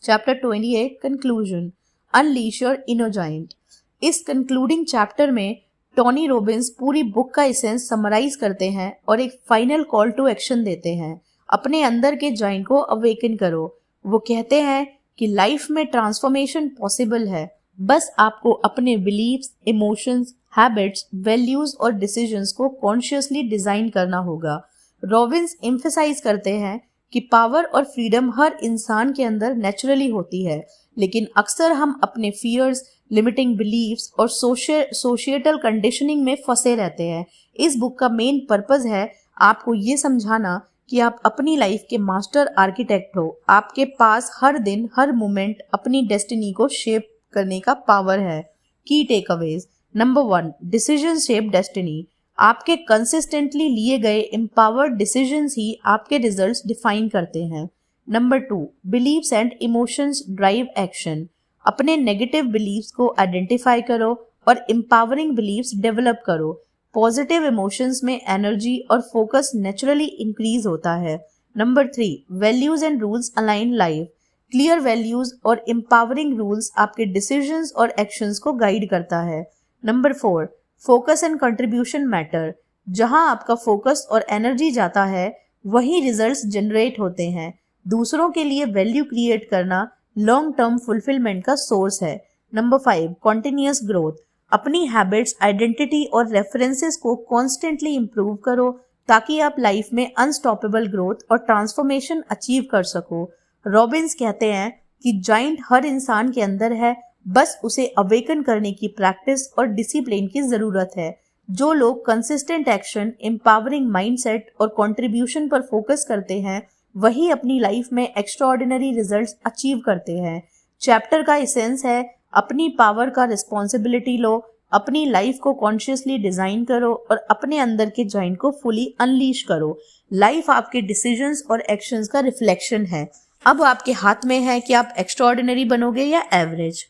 Chapter 28, conclusion, unleash your inner giant. इस कंक्लूडिंग चैप्टर में टोनी रॉबिन्स पूरी बुक का एसेंस समराइज करते हैं और एक फाइनल कॉल टू एक्शन देते हैं। अपने अंदर के जॉइंट को अवेकन करो। वो कहते हैं कि लाइफ में ट्रांसफॉर्मेशन पॉसिबल है, बस आपको अपने बिलीव्स, इमोशंस, हैबिट्स, वैल्यूज और डिसीजंस को कॉन्शियसली डिजाइन करना होगा। रॉबिन्स एम्फसाइज करते हैं कि पावर और फ्रीडम हर इंसान के अंदर नेचुरली होती है, लेकिन अक्सर हम अपने फियर्स, लिमिटिंग बिलीव्स और सोशिएटल कंडीशनिंग में फंसे रहते हैं। इस बुक का मेन पर्पस है आपको ये समझाना कि आप अपनी लाइफ के मास्टर आर्किटेक्ट हो। आपके पास हर दिन, हर मोमेंट अपनी डेस्टिनी को शेप करने का पावर है। की takeaways. Number 1, decision shape destiny. आपके कंसिस्टेंटली लिए गए एम्पावर्ड डिसीजंस ही आपके रिजल्ट्स डिफाइन करते हैं। Number 2, beliefs and emotions drive action. अपने नेगेटिव बिलीव्स को आइडेंटिफाई करो और एम्पावरिंग बिलीव्स डेवलप करो। पॉजिटिव इमोशंस में एनर्जी और फोकस नेचुरली इंक्रीज होता है। Number 3, values and rules align life. Clear values और एम्पावरिंग रूल्स आपके डिसीजंस और एक्शंस को गाइड करता है। Number 4, focus and contribution matter. जहां आपका फोकस और एनर्जी जाता है वही रिजल्ट्स जनरेट होते हैं। दूसरों के लिए वैल्यू क्रिएट करना लॉन्ग टर्म फुलफिलमेंट का सोर्स है। Number 5, continuous growth. अपनी हैबिट्स, आइडेंटिटी और रेफरेंसेस को कॉन्स्टेंटली इंप्रूव करो ताकि आप लाइफ में अनस्टॉपेबल ग्रोथ और ट्रांसफॉर्मेशन अचीव कर सको। रॉबिन्स कहते हैं कि जॉइंट हर इंसान के अंदर है, बस उसे अवेकन करने की प्रैक्टिस और डिसिप्लिन की जरूरत है। जो लोग कंसिस्टेंट एक्शन, एम्पावरिंग माइंडसेट और कंट्रीब्यूशन पर फोकस करते हैं वही अपनी लाइफ में एक्स्ट्राऑर्डिनरी रिजल्ट्स अचीव करते हैं। चैप्टर का एसेंस है अपनी पावर का रिस्पॉन्सिबिलिटी लो, अपनी लाइफ को कॉन्शियसली डिजाइन करो और अपने अंदर के जॉइंट को फुली अनलीश करो। लाइफ आपके डिसीजंस और एक्शंस का रिफ्लेक्शन है। अब आपके हाथ में है कि आप एक्स्ट्राऑर्डिनरी बनोगे या एवरेज।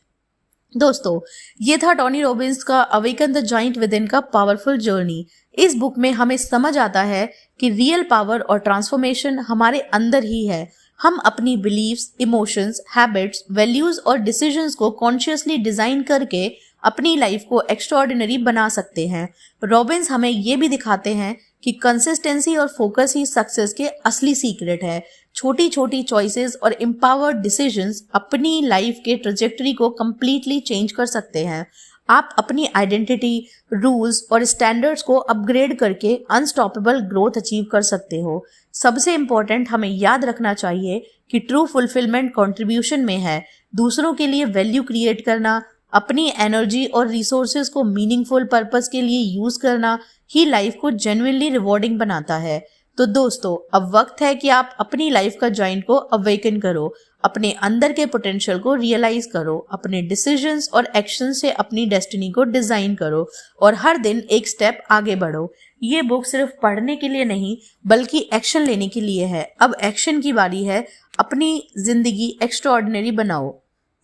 दोस्तों, ये था टोनी रॉबिन्स का awaken the joint with in का पावरफुल जर्नी। इस बुक में हमें समझ आता है कि रियल पावर और ट्रांसफॉर्मेशन हमारे अंदर ही है। हम अपनी बिलीव्स, इमोशंस, हैबिट्स, वैल्यूज और डिसीजंस को कॉन्शियसली डिजाइन करके अपनी लाइफ को एक्स्ट्राऑर्डिनरी बना सकते हैं। रॉबिन्स हमें ये भी दिखाते हैं कि कंसिस्टेंसी और फोकस ही सक्सेस के असली सीक्रेट है। छोटी छोटी चॉइसेस और एम्पावर्ड डिसीजंस अपनी लाइफ के ट्रेजेक्टरी को कंप्लीटली चेंज कर सकते हैं। आप अपनी आइडेंटिटी, रूल्स और स्टैंडर्ड्स को अपग्रेड करके अनस्टॉपेबल ग्रोथ अचीव कर सकते हो। सबसे इम्पोर्टेंट हमें याद रखना चाहिए कि ट्रू फुलफिलमेंट कंट्रीब्यूशन में है। दूसरों के लिए वैल्यू क्रिएट करना, अपनी एनर्जी और रिसोर्सेज को मीनिंगफुल पर्पस के लिए यूज करना ही लाइफ को जेन्युइनली रिवॉर्डिंग बनाता है। तो दोस्तों, अब वक्त है कि आप अपनी लाइफ का जॉइंट को अवेकन करो, अपने अंदर के पोटेंशियल को रियलाइज करो, अपने डिसीजंस और एक्शन से अपनी डेस्टिनी को डिजाइन करो और हर दिन एक स्टेप आगे बढ़ो। ये बुक सिर्फ पढ़ने के लिए नहीं बल्कि एक्शन लेने के लिए है। अब एक्शन की बारी है, अपनी जिंदगी एक्स्ट्राऑर्डिनरी बनाओ।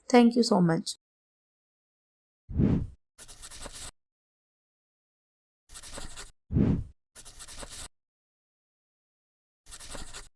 Thank you so much.